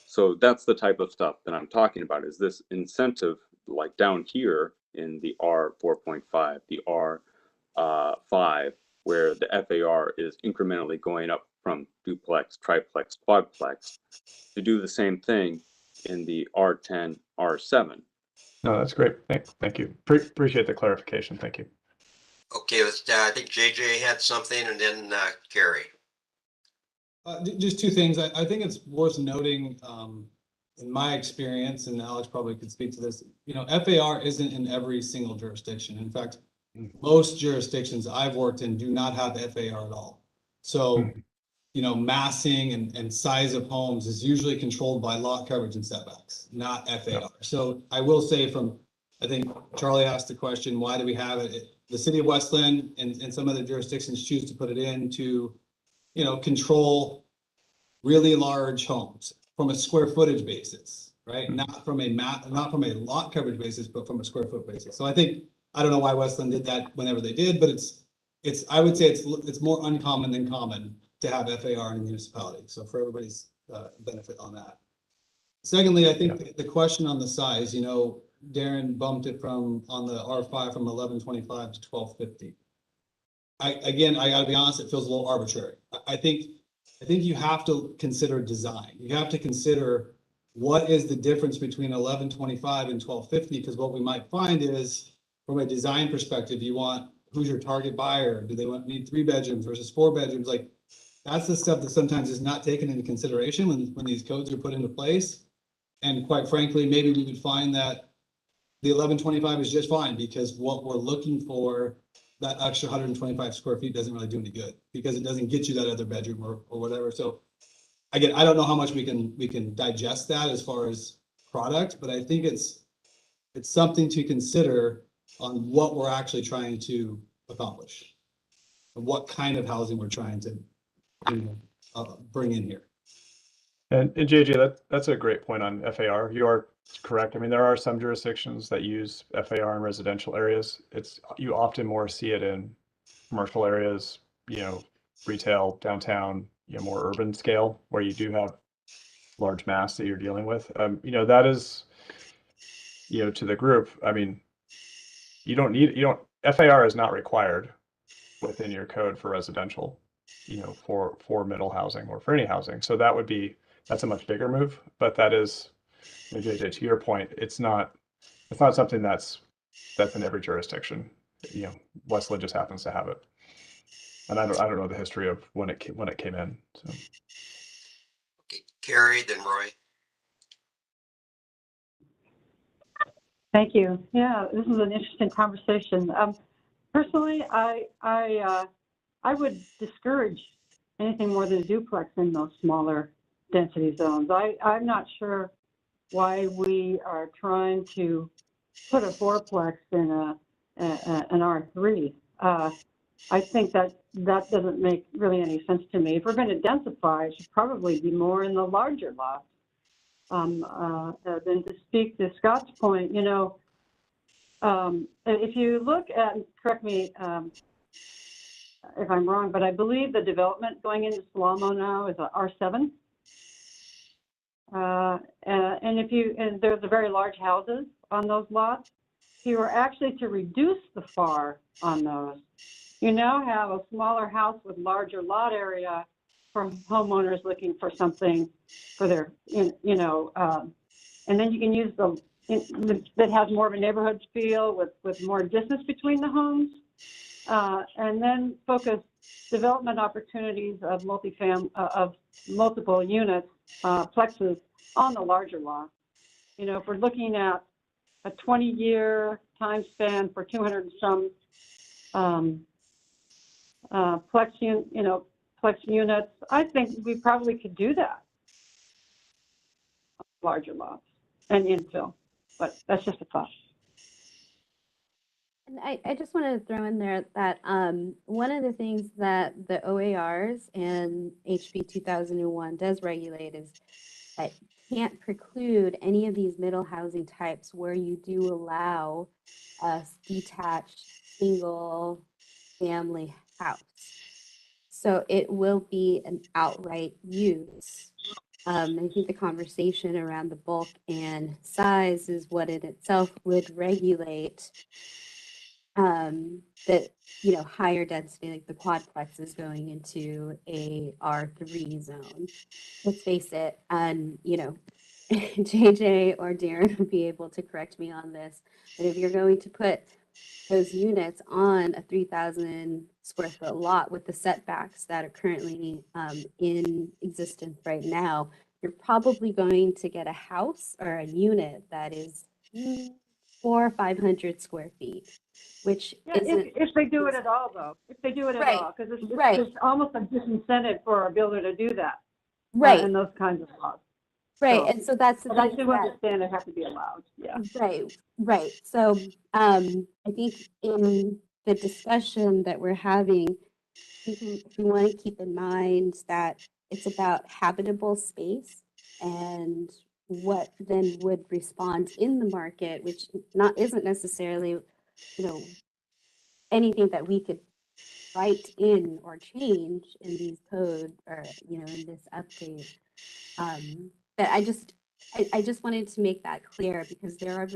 So that's the type of stuff that I'm talking about, is this incentive, like down here in the R4.5, the R5, where the FAR is incrementally going up from duplex, triplex, quadplex, to do the same thing in the R10, R7. No, that's great. Thank you. Appreciate the clarification. Thank you. Okay, I think JJ had something, and then Carrie. Just two things. I think it's worth noting, in my experience, and Alex probably could speak to this, FAR isn't in every single jurisdiction. In fact, most jurisdictions I've worked in do not have FAR at all. So massing and size of homes is usually controlled by lot coverage and setbacks, not FAR. So I will say I think Charlie asked the question, why do we have it? The city of West Linn and some other jurisdictions choose to put it in to, control really large homes from a square footage basis, right? Not from a lot coverage basis, but from a square foot basis. So I don't know why West Linn did that whenever they did, but I would say it's more uncommon than common to have FAR in a municipality. So for everybody's benefit on that. Secondly, I think the question on the size, Darren bumped it on the R5 from 1125 to 1250. I gotta be honest, it feels a little arbitrary. I think you have to consider design. You have to consider what is the difference between 1125 and 1250, because what we might find is from a design perspective, who's your target buyer? Do they need 3 bedrooms versus 4 bedrooms? Like that's the stuff that sometimes is not taken into consideration when these codes are put into place. And quite frankly, maybe we would find that the 1125 is just fine because what we're looking for, that extra 125 square feet doesn't really do any good because it doesn't get you that other bedroom or whatever. So again, I don't know how much we can digest that as far as product, but I think it's something to consider on what we're actually trying to accomplish and what kind of housing we're trying to bring in here. And JJ, that's a great point on FAR. You are correct. I mean, there are some jurisdictions that use FAR in residential areas. You often more see it in commercial areas, retail, downtown, more urban scale where you do have large mass that you're dealing with. That is, to the group. I mean, FAR is not required within your code for residential, for middle housing or for any housing. So that's a much bigger move, but that is, JJ, to your point, it's not something that's in every jurisdiction. West Linn just happens to have it, and I don't know the history of when it came in. So. Okay, Carrie, then Roy. Thank you. Yeah, this is an interesting conversation. Personally, I would discourage anything more than a duplex in those smaller density zones. I'm not sure why we are trying to put a fourplex in an R3. I think that doesn't make really any sense to me. If we're going to densify, it should probably be more in the larger lots. Then to speak to Scott's point, if you look at, correct me if I'm wrong, but I believe the development going into Salamo now is a R7. And there's a very large houses on those lots. If you were actually to reduce the FAR on those, you now have a smaller house with larger lot area for homeowners looking for something for their, and then you can use that has more of a neighborhood feel with more distance between the homes, and then focus development opportunities of multiple units, plexes on the larger lot. If we're looking at a 20-year time span for 200 and some plex units, I think we probably could do that. Larger lots and infill, but that's just a thought. And I just want to throw in there that one of the things that the OARs and HB 2001 does regulate is that you can't preclude any of these middle housing types where you do allow a detached single family house. So it will be an outright use. I think the conversation around the bulk and size is what in itself would regulate that, higher density, like the quadplexes going into a R3 zone. Let's face it, and, JJ or Darren would be able to correct me on this, but if you're going to put those units on a 3,000 square foot lot with the setbacks that are currently in existence right now, you're probably going to get a house or a unit that is or 500 square feet, which Yeah, isn't. if they do it at all, though, if they do it at Right, all, because right. it's almost a disincentive for a builder to do that. Right. And those kinds of laws. Right, So, and so that's the but I thing do that, understand they have to be allowed, yeah. right, right. So I think in the discussion that we're having, we want to keep in mind that it's about habitable space and what then would respond in the market, which isn't necessarily, you know, anything that we could write in or change in these code or, you know, in this update. But I just wanted to make that clear because there are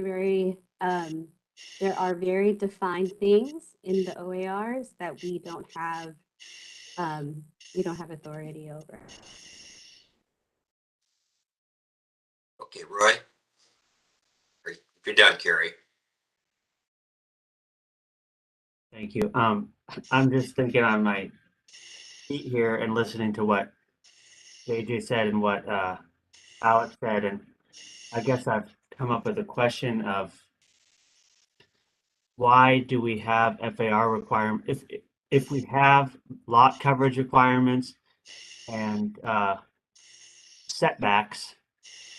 very defined things in the OARs that we don't have authority over. Okay, Roy? If you're done, Carrie. Thank you. I'm just thinking on my feet here and listening to what JJ said and what Alex said, and I guess I've come up with a question of why do we have FAR requirement if we have lot coverage requirements and setbacks,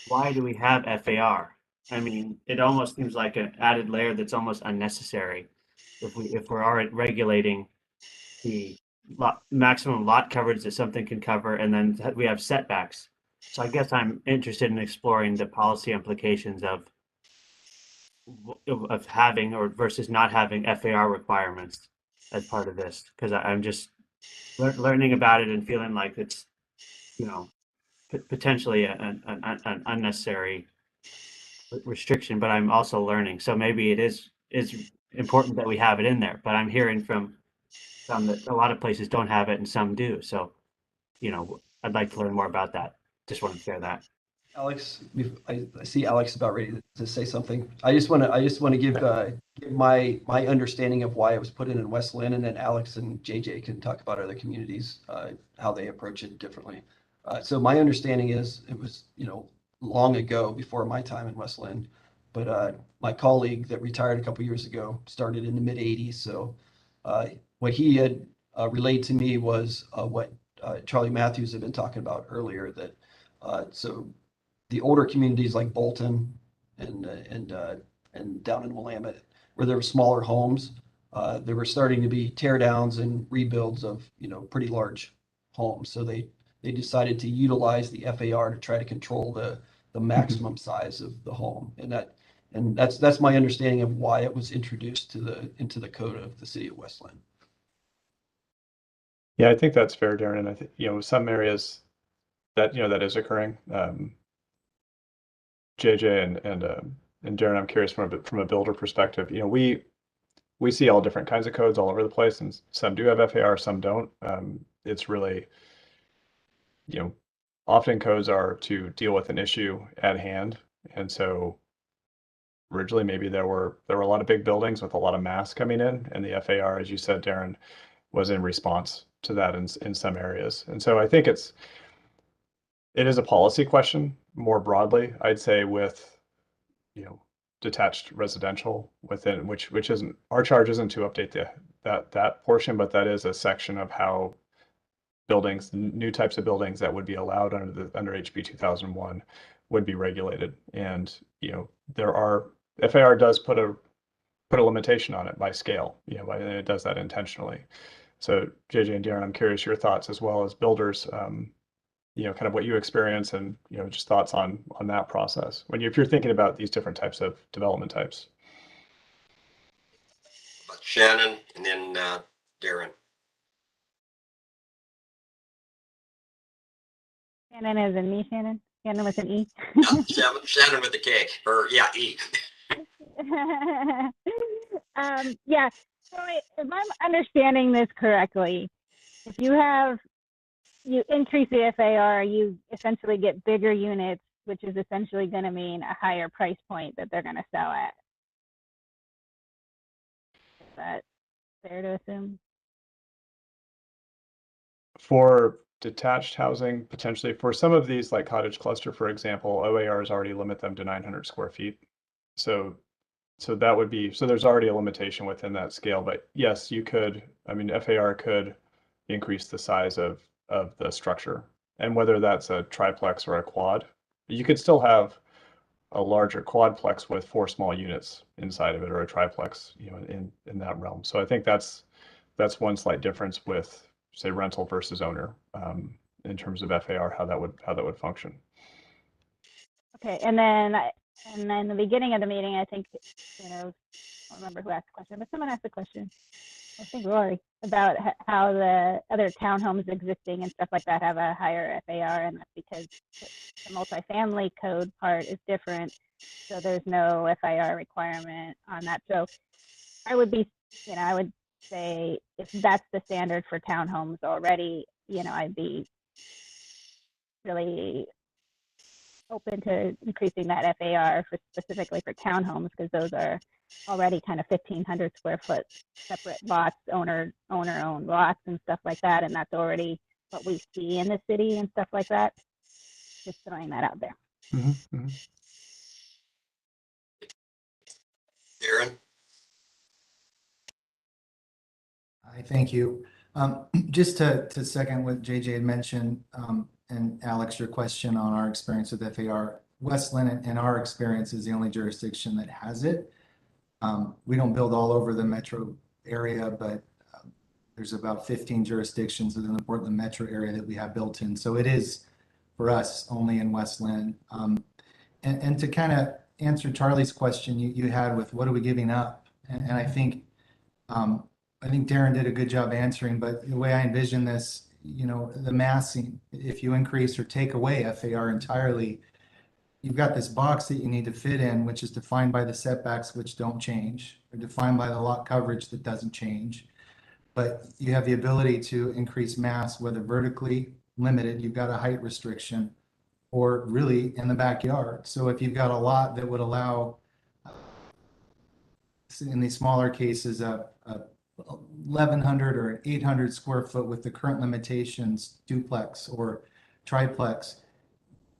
why do we have FAR? I mean, it almost seems like an added layer that's almost unnecessary if we're already regulating the maximum lot coverage that something can cover, and then we have setbacks. So I guess I'm interested in exploring the policy implications of having or versus not having FAR requirements as part of this, because I'm just learning about it and feeling like it's, you know, potentially an unnecessary restriction, but I'm also learning. So maybe it is important that we have it in there, but I'm hearing from some that a lot of places don't have it and some do. So, you know, I'd like to learn more about that. Just want to share that. Alex, I see Alex about ready to say something. I just want to give my understanding of why it was put in West Linn, and then Alex and JJ can talk about other communities, how they approach it differently. So my understanding is it was, you know, long ago before my time in West Linn, but my colleague that retired a couple years ago started in the mid 80s. So what he had relayed to me was what Charlie Matthews had been talking about earlier, that so the older communities like Bolton and down in Willamette, where there were smaller homes, there were starting to be tear downs and rebuilds of, you know, pretty large homes. So they decided to utilize the FAR to try to control the maximum size of the home, and that's my understanding of why it was introduced into the code of the city of West Linn. Yeah, I think that's fair, Darren. And I think, you know, some areas that, you know, that is occurring. JJ and Darren, I'm curious from a builder perspective. You know, we see all different kinds of codes all over the place, and some do have FAR, some don't. It's really, you know, often codes are to deal with an issue at hand, and so originally maybe there were a lot of big buildings with a lot of mass coming in, and the FAR, as you said, Darren, was in response to that in some areas. And so I think it is a policy question more broadly, I'd say, with, you know, detached residential within which isn't our charge isn't to update that portion, but that is a section of how buildings, new types of buildings that would be allowed under HB 2001 would be regulated. And, you know, FAR does put a limitation on it by scale, you know, and it does that intentionally. So JJ and Darren, I'm curious your thoughts as well as builders, you know, kind of what you experience and, you know, just thoughts on that process if you're thinking about these different types of development types. Shannon and then Darren. Shannon as in me, Shannon? Shannon with an E? No, Shannon with the K, or yeah, E. Yeah, so if I'm understanding this correctly, if you increase the FAR, you essentially get bigger units, which is essentially going to mean a higher price point that they're going to sell at. Is that fair to assume? For detached housing, potentially for some of these, like cottage cluster, for example, OARs already limit them to 900 square feet. So So that would be, so there's already a limitation within that scale, but yes, you could, I mean, FAR could increase the size of the structure, and whether that's a triplex or a quad, you could still have a larger quadplex with 4 small units inside of it, or a triplex, you know, in that realm. So I think that's one slight difference with, say, rental versus owner, in terms of FAR, how that would function. Okay, and then in the beginning of the meeting, I think, I don't remember who asked the question, but someone asked the question. I think Rory, about how the other townhomes existing and stuff like that have a higher FAR, and that's because the multifamily code part is different, so there's no FAR requirement on that. So I would be, I would say if that's the standard for townhomes already, I'd be really open to increasing that FAR specifically for townhomes, because those are already kind of 1,500 square foot separate lots, owner-owned lots and stuff like that, and that's already what we see in the city and stuff like that. Just throwing that out there. Aaron? I thank you. Just to second what JJ had mentioned, and Alex, your question on our experience with FAR, West Linn, in our experience, is the only jurisdiction that has it. We don't build all over the metro area, but there's about 15 jurisdictions within the Portland metro area that we have built in. So it is, for us, only in West Linn. And to kind of answer Charlie's question you had with what are we giving up? And I think Darren did a good job answering, but the way I envision this, the massing, if you increase or take away FAR entirely, you've got this box that you need to fit in, which is defined by the setbacks, which don't change, or defined by the lot coverage that doesn't change. But you have the ability to increase mass, whether vertically limited, you've got a height restriction, or really in the backyard. So if you've got a lot that would allow, in these smaller cases, a 1,100 or 800 square foot with the current limitations, duplex or triplex,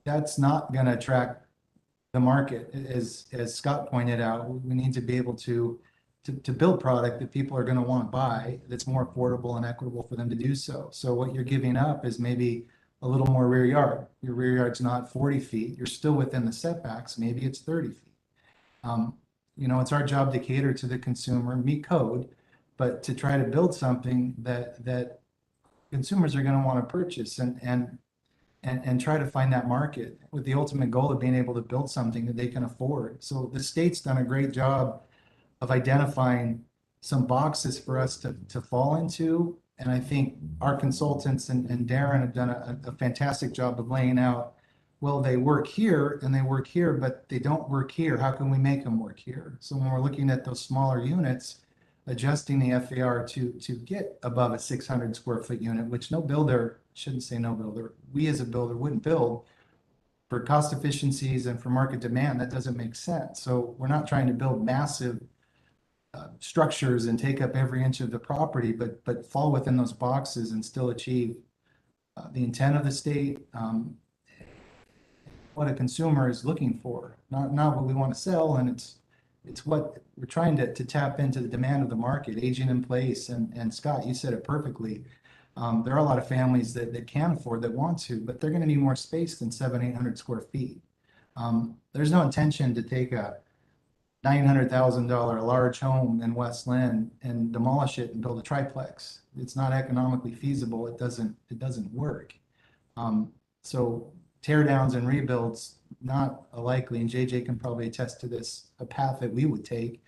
that's not going to attract the market. As Scott pointed out, we need to be able to build product that people are going to want to buy, that's more affordable and equitable for them to do so. So what you're giving up is maybe a little more rear yard. Your rear yard's not 40 feet. You're still within the setbacks. Maybe it's 30 feet. It's our job to cater to the consumer, meet code, but to try to build something that consumers are going to want to purchase and try to find that market with the ultimate goal of being able to build something that they can afford. So the state's done a great job of identifying some boxes for us to fall into. And I think our consultants and Darren have done a fantastic job of laying out, well, they work here and they work here, but they don't work here. How can we make them work here? So when we're looking at those smaller units, adjusting the FAR to get above a 600 square foot unit, which no builder, shouldn't say no builder, we as a builder wouldn't build for cost efficiencies and for market demand. That doesn't make sense. So we're not trying to build massive structures and take up every inch of the property, but fall within those boxes and still achieve the intent of the state, what a consumer is looking for, not what we want to sell. And it's what we're trying to tap into, the demand of the market, aging in place. And Scott, you said it perfectly. There are a lot of families that can afford, that want to, but they're going to need more space than 700-800 square feet. There's no intention to take a $900,000 large home in West Linn and demolish it and build a triplex. It's not economically feasible. It doesn't work. So tear downs and rebuilds, not a likely, and JJ can probably attest to this, a path that we would take.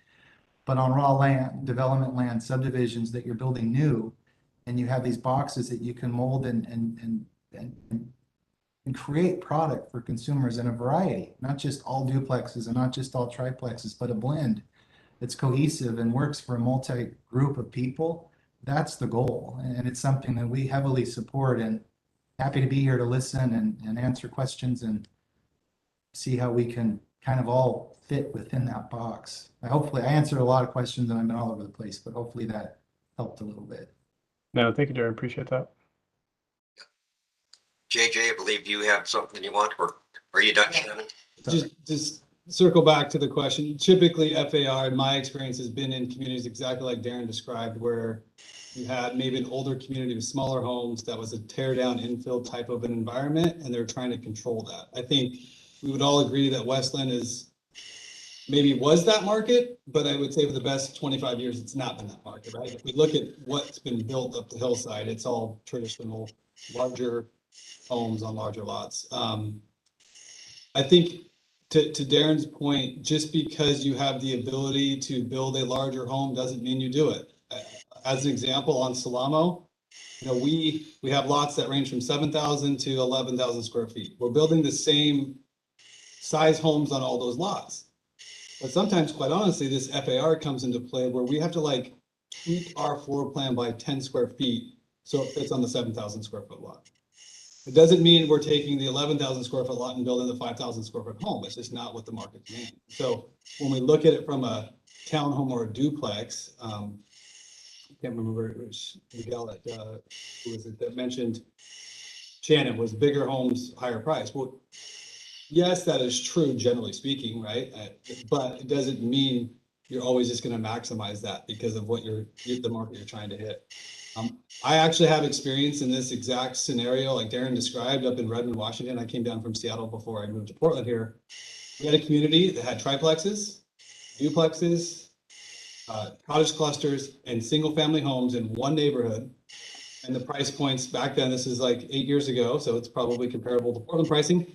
But on raw land, development land, subdivisions that you're building new, and you have these boxes that you can mold and create product for consumers in a variety, not just all duplexes and not just all triplexes, but a blend that's cohesive and works for a multi-group of people. That's the goal. And it's something that we heavily support, and happy to be here to listen and answer questions and see how we can kind of all fit within that box. Hopefully I answered a lot of questions and I've been all over the place, but hopefully that helped a little bit. No, thank you, Darren. Appreciate that. JJ, I believe you have something you want, or are you done, Shannon? Just circle back to the question. Typically, FAR, in my experience, has been in communities exactly like Darren described, where you had maybe an older community with smaller homes that was a tear down infill type of an environment, and they're trying to control that. I think we would all agree that Westland is maybe was that market, but I would say for the best 25 years, it's not been that market, right? If we look at what's been built up the hillside, it's all traditional, larger homes on larger lots. I think to Darren's point, just because you have the ability to build a larger home doesn't mean you do it. As an example, on Solamo, you know, we have lots that range from 7,000 to 11,000 square feet. We're building the same size homes on all those lots. But sometimes, quite honestly, this FAR comes into play where we have to like tweak our floor plan by 10 square feet so it fits on the 7,000 square foot lot. It doesn't mean we're taking the 11,000 square foot lot and building the 5,000 square foot home. It's just not what the market demands. So when we look at it from a townhome or a duplex, I can't remember, it was Miguel that, who was it that mentioned Shannon was bigger homes, higher price. Well, yes, that is true, generally speaking, right? But it doesn't mean you're always just going to maximize that because of what the market you're trying to hit. I actually have experience in this exact scenario, like Darren described, up in Redmond, Washington. I came down from Seattle before I moved to Portland here. We had a community that had triplexes, duplexes, cottage clusters, and single family homes in one neighborhood. And the price points back then, this is like 8 years ago, so it's probably comparable to Portland pricing,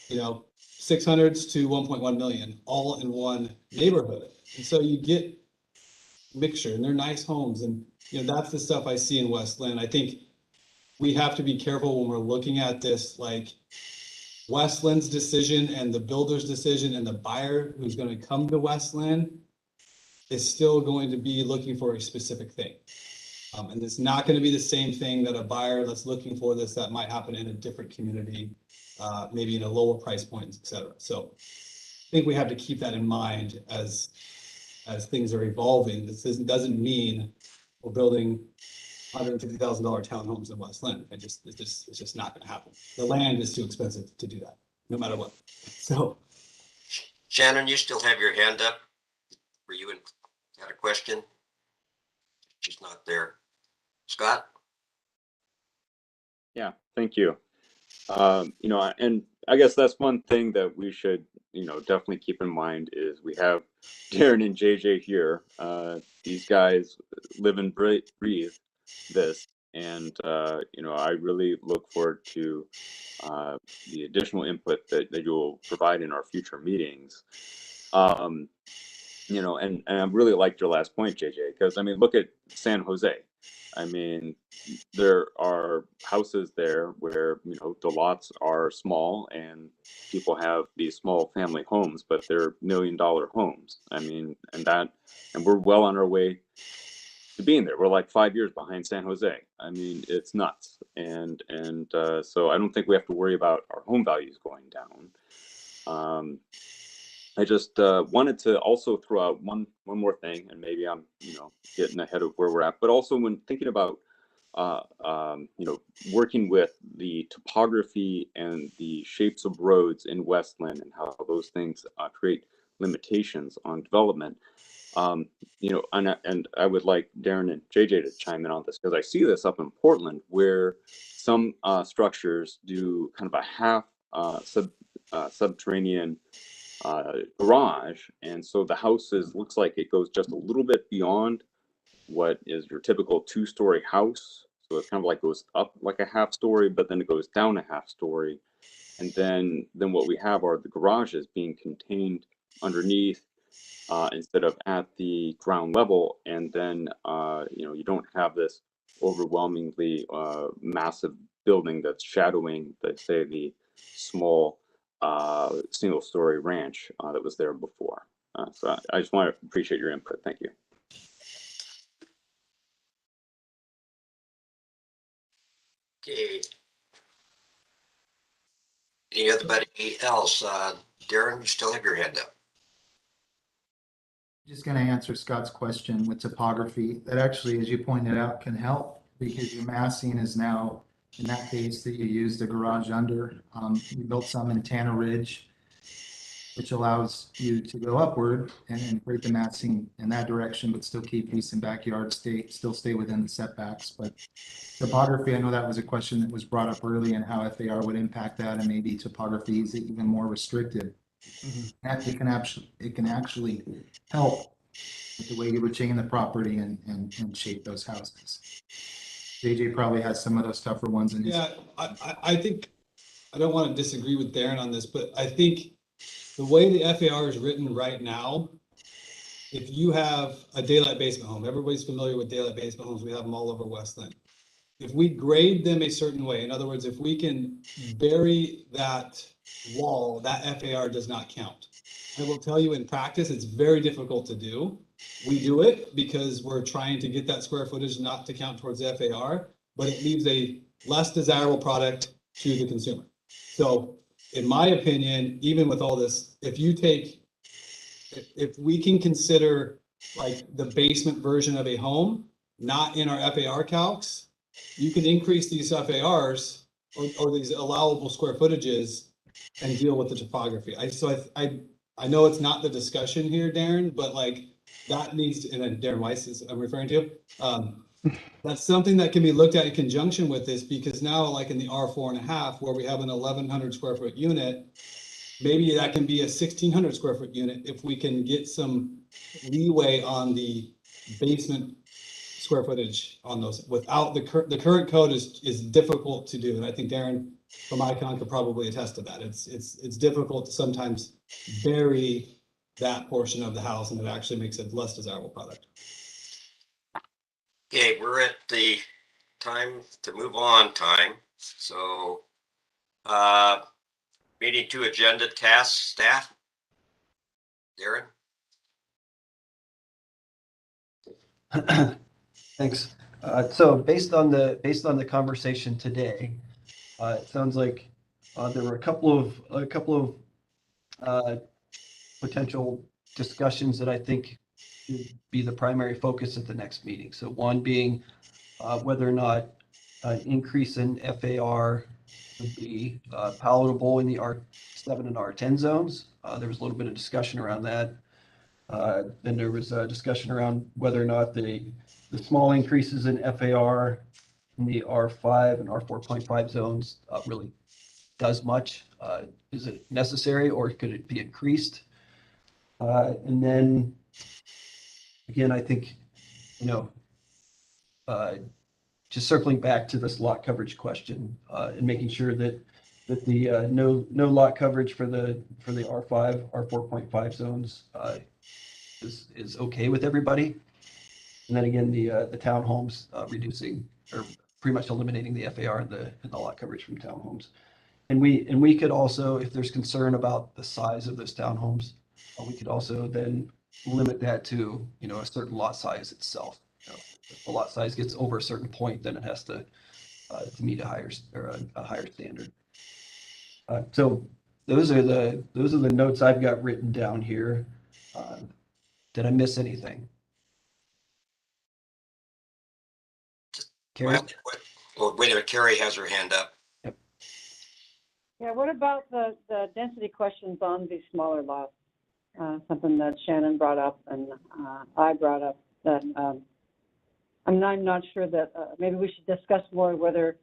you know, 600s to 1.1 million, all in one neighborhood. And so you get mixture, and they're nice homes. And, you know, that's the stuff I see in Westland. I think we have to be careful when we're looking at this, like Westland's decision and the builder's decision and the buyer who's going to come to Westland is still going to be looking for a specific thing. And it's not going to be the same thing that a buyer that's looking for this that might happen in a different community, maybe in a lower price point, et cetera. So I think we have to keep that in mind as things are evolving. This doesn't mean we're building $150,000 townhomes in Westland. It's just not going to happen. The land is too expensive to do that, no matter what. So, Shannon, you still have your hand up. Were you had a question? She's not there. Scott? Yeah, thank you. You know, and I guess that's one thing that we should, you know, definitely keep in mind is we have Darren and JJ here. These guys live and breathe this. And, you know, I really look forward to the additional input that you'll provide in our future meetings. You know, and I really liked your last point, JJ, because I mean, look at San Jose. I mean, there are houses there where, you know, the lots are small and people have these small family homes, but they're $1 million homes. I mean, and we're well on our way to being there. We're like 5 years behind San Jose. I mean, it's nuts. And so I don't think we have to worry about our home values going down. I just wanted to also throw out one more thing, and maybe I'm, you know, getting ahead of where we're at, but also when thinking about, you know, working with the topography and the shapes of roads in Westland and how those things create limitations on development, you know, and I would like Darren and JJ to chime in on this because I see this up in Portland where some structures do kind of a half subterranean garage, and so the house looks like it goes just a little bit beyond what is your typical two-story house. So it's kind of like goes up like a half story, but then it goes down a half story, and then what we have are the garages being contained underneath instead of at the ground level, and then you know, you don't have this overwhelmingly massive building that's shadowing, let's say, the small single-story ranch that was there before. So I just want to appreciate your input. Thank you. Okay. Anybody else? Darren, you still have your hand up. Just going to answer Scott's question with topography. That actually, as you pointed out, can help because your massing is now, in that case, that you used the garage under. You built some in Tanner Ridge. which allows you to go upward and create the massing in that direction, but still keep decent backyard still stay within the setbacks. But topography, I know that was a question that was brought up early, and how FAR would impact that, and maybe topography is even more restricted. That it can actually help with the way you would chain the property and shape those houses. JJ probably has some of those tougher ones in his. Yeah, I think, I don't want to disagree with Darren on this, but I think the way the FAR is written right now, if you have a daylight basement home, everybody's familiar with daylight basement homes, we have them all over West Linn. If we grade them a certain way, in other words, if we can bury that wall, that FAR does not count. I will tell you, in practice, it's very difficult to do. We do it because we're trying to get that square footage not to count towards the FAR, but it leaves a less desirable product to the consumer. So in my opinion, even with all this, if we can consider like the basement version of a home, not in our FAR calcs, you can increase these FARs or these allowable square footages and deal with the topography. I know it's not the discussion here, Darren, but like that needs to, and then Darren Weiss is I'm referring to, that's something that can be looked at in conjunction with this, because now like in the R4.5, where we have an 1,100 square foot unit, maybe that can be a 1,600 square foot unit if we can get some leeway on the basement square footage on those. Without the current code is difficult to do, and I think Darren from Icon could probably attest to that. It's difficult to sometimes bury that portion of the house, and it actually makes it less desirable product. Okay, we're at the time to move on time. So, meeting to agenda tasks, staff. Darren? Thanks. So based on the conversation today, it sounds like there were a couple of potential discussions that I think should be the primary focus at the next meeting. So one being whether or not an increase in FAR would be palatable in the R7 and R10 zones. There was a little bit of discussion around that. Then there was a discussion around whether or not the small increases in FAR in the R5 and R4.5 zones really does much. Is it necessary, or could it be increased? And then again, I think, just circling back to this lot coverage question and making sure that the no lot coverage for the R5, R4.5 zones is okay with everybody. And then again, the townhomes reducing or pretty much eliminating the FAR and the lot coverage from townhomes. And we could also, if there's concern about the size of those townhomes, we could also then limit that to a certain lot size itself. If the lot size gets over a certain point, then it has to meet a higher standard. So those are the notes I've got written down here. Did I miss anything? Carrie? Well, wait a minute, Carrie has her hand up. Yep. Yeah, what about the density questions on these smaller lots? Something that Shannon brought up and I brought up that I'm not sure that maybe we should discuss more whether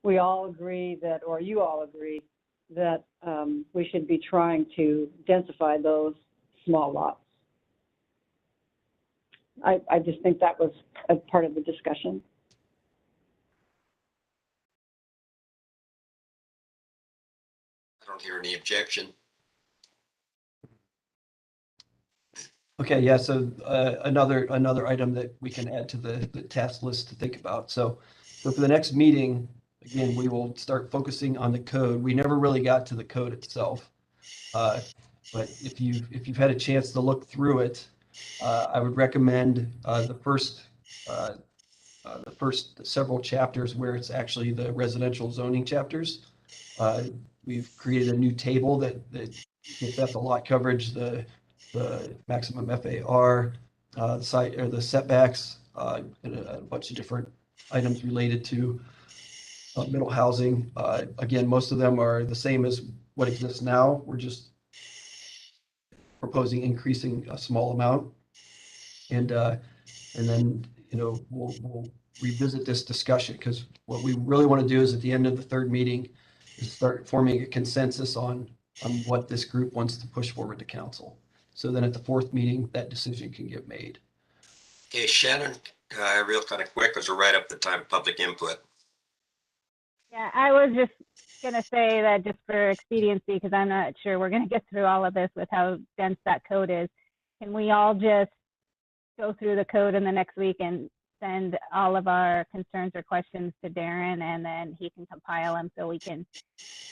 we all agree that, or you all agree that we should be trying to densify those small lots. I just think that was a part of the discussion. I don't hear any objection. Okay, yeah, so another item that we can add to the task list to think about. So for the next meeting, again, we will start focusing on the code. We never really got to the code itself. But if you've had a chance to look through it, I would recommend the first several chapters where it's actually the residential zoning chapters. We've created a new table that gets at the lot coverage, the maximum FAR, the site or the setbacks, and a bunch of different items related to middle housing. Again, most of them are the same as what exists now. We're just proposing increasing a small amount. And then, we'll revisit this discussion, because what we really want to do is at the end of the third meeting is start forming a consensus on what this group wants to push forward to council. So then at the fourth meeting, that decision can get made. Okay, Shannon, real kind of quick, because we're right up the time of public input. Yeah, I was just gonna say that just for expediency, because I'm not sure we're gonna get through all of this with how dense that code is. Can we all just go through the code in the next week and send all of our concerns or questions to Darren, and then he can compile them so we can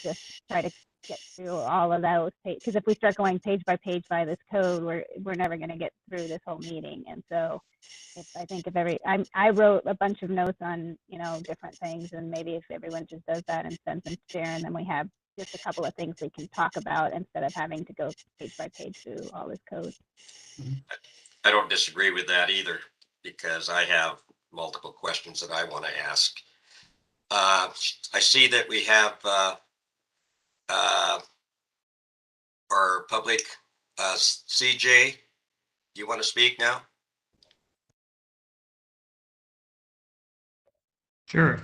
just try to get through all of those? Because if we start going page by this code, we're never going to get through this whole meeting. And so I wrote a bunch of notes on different things, and maybe if everyone just does that and sends them to Darren, then we have just a couple of things we can talk about instead of having to go page by page through all this code. I don't disagree with that either, because I have multiple questions that I want to ask. I see that we have our public CJ. Do you want to speak now? Sure.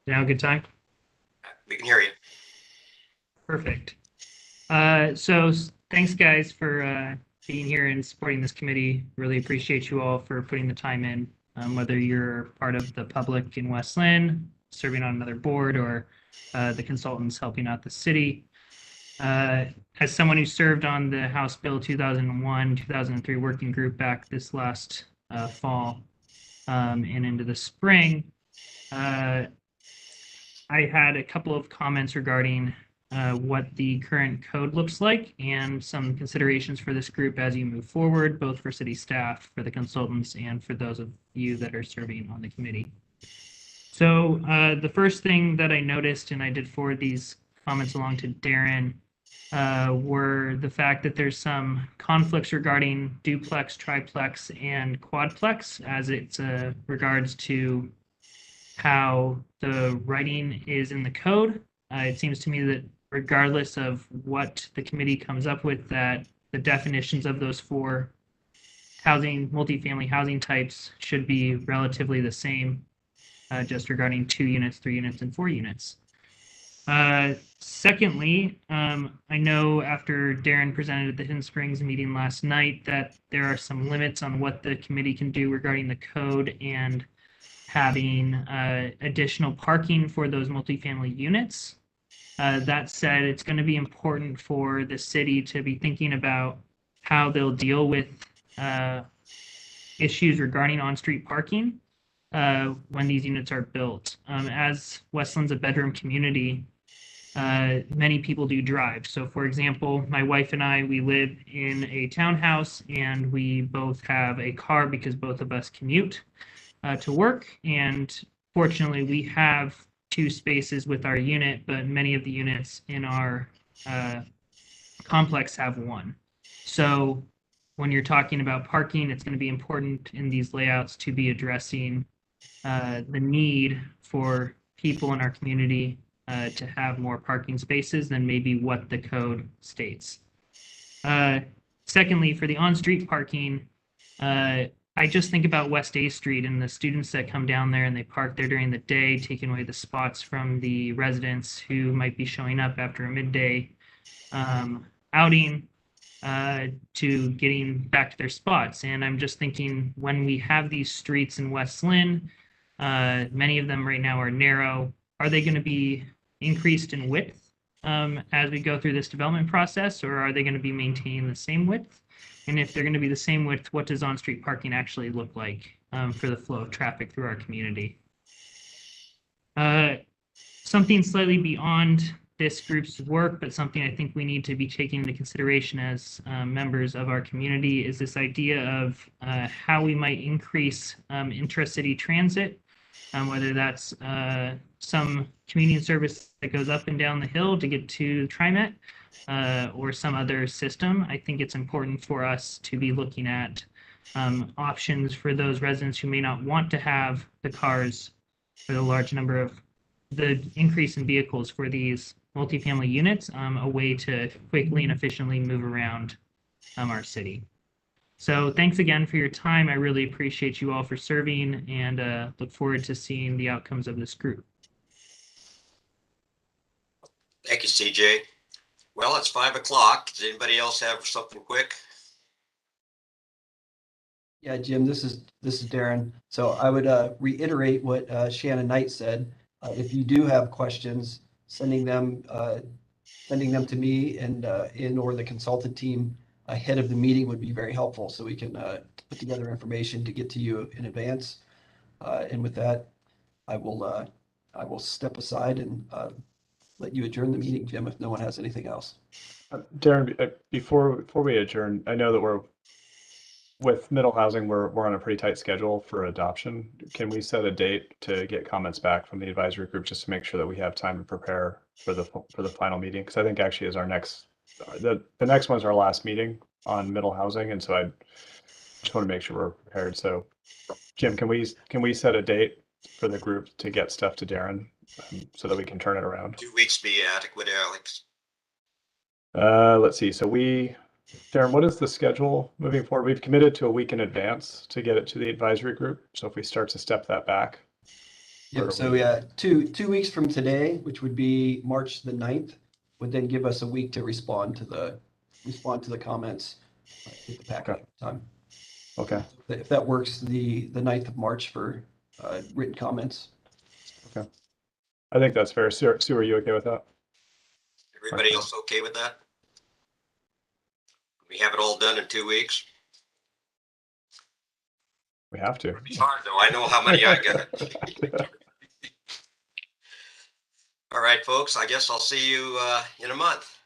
Now a good time? We can hear you. Perfect. So thanks guys for being here and supporting this committee. Really appreciate you all for putting the time in, whether you're part of the public in West Linn, serving on another board, or the consultants helping out the city. As someone who served on the House Bill 2001-2003 working group back this last fall and into the spring, I had a couple of comments regarding what the current code looks like and some considerations for this group as you move forward, both for city staff, for the consultants, and for those of you that are serving on the committee. So the first thing that I noticed, and I did forward these comments along to Darren, were the fact that there's some conflicts regarding duplex, triplex, and quadplex as it regards to how the writing is in the code. It seems to me that regardless of what the committee comes up with, that the definitions of those four multifamily housing types should be relatively the same, just regarding 2 units, 3 units, and 4 units. Secondly, I know after Darren presented at the Hidden Springs meeting last night that there are some limits on what the committee can do regarding the code and having additional parking for those multifamily units. That said, it's going to be important for the city to be thinking about how they'll deal with issues regarding on-street parking when these units are built. As West Linn's a bedroom community, many people do drive. So for example, my wife and I, we live in a townhouse and we both have a car because both of us commute to work. And fortunately, we have 2 spaces with our unit, but many of the units in our complex have 1. So when you're talking about parking, it's going to be important in these layouts to be addressing the need for people in our community to have more parking spaces than maybe what the code states. Secondly, for the on-street parking, I just think about West A Street and the students that come down there and they park there during the day, taking away the spots from the residents who might be showing up after a midday outing to getting back to their spots. And I'm just thinking, when we have these streets in West Linn, many of them right now are narrow. Are they going to be increased in width as we go through this development process, or are they going to be maintaining the same width? And if they're going to be the same width, what does on-street parking actually look like for the flow of traffic through our community? Something slightly beyond this group's work, but something I think we need to be taking into consideration as members of our community, is this idea of how we might increase intra-city transit, whether that's some community service that goes up and down the hill to get to TriMet, or some other system. I think it's important for us to be looking at options for those residents who may not want to have the cars for the large number of the increase in vehicles for these multifamily units, a way to quickly and efficiently move around our city. So thanks again for your time. I really appreciate you all for serving, and look forward to seeing the outcomes of this group. Thank you, CJ. Well, it's 5 o'clock. Does anybody else have something quick? Yeah, Jim, this is Darren. So I would reiterate what Shannon Knight said. If you do have questions, sending them to me and or the consultant team ahead of the meeting would be very helpful, so we can put together information to get to you in advance. And with that, I will step aside and let you adjourn the meeting, Jim, if no one has anything else. Darren, before we adjourn, I know that we're with middle housing, we're on a pretty tight schedule for adoption. Can we set a date to get comments back from the advisory group just to make sure that we have time to prepare for the final meeting? Because I think actually is our next the next one's our last meeting on middle housing, and so I just want to make sure we're prepared. So, Jim, can we set a date for the group to get stuff to Darren so that we can turn it around? 2 weeks be adequate, Alex. Let's see. So Darren, what is the schedule moving forward? We've committed to a week in advance to get it to the advisory group. So if we start to step that back. Yep. So yeah, two weeks from today, which would be March the 9th, would then give us a week to respond to the comments, get the packet time. Okay. If that works, the 9th of March for written comments. Okay. I think that's fair. Sue, are you okay with that? Everybody else okay with that? We have it all done in 2 weeks. We have to. It's hard though. I know how many I got. All right, folks. I guess I'll see you in a month.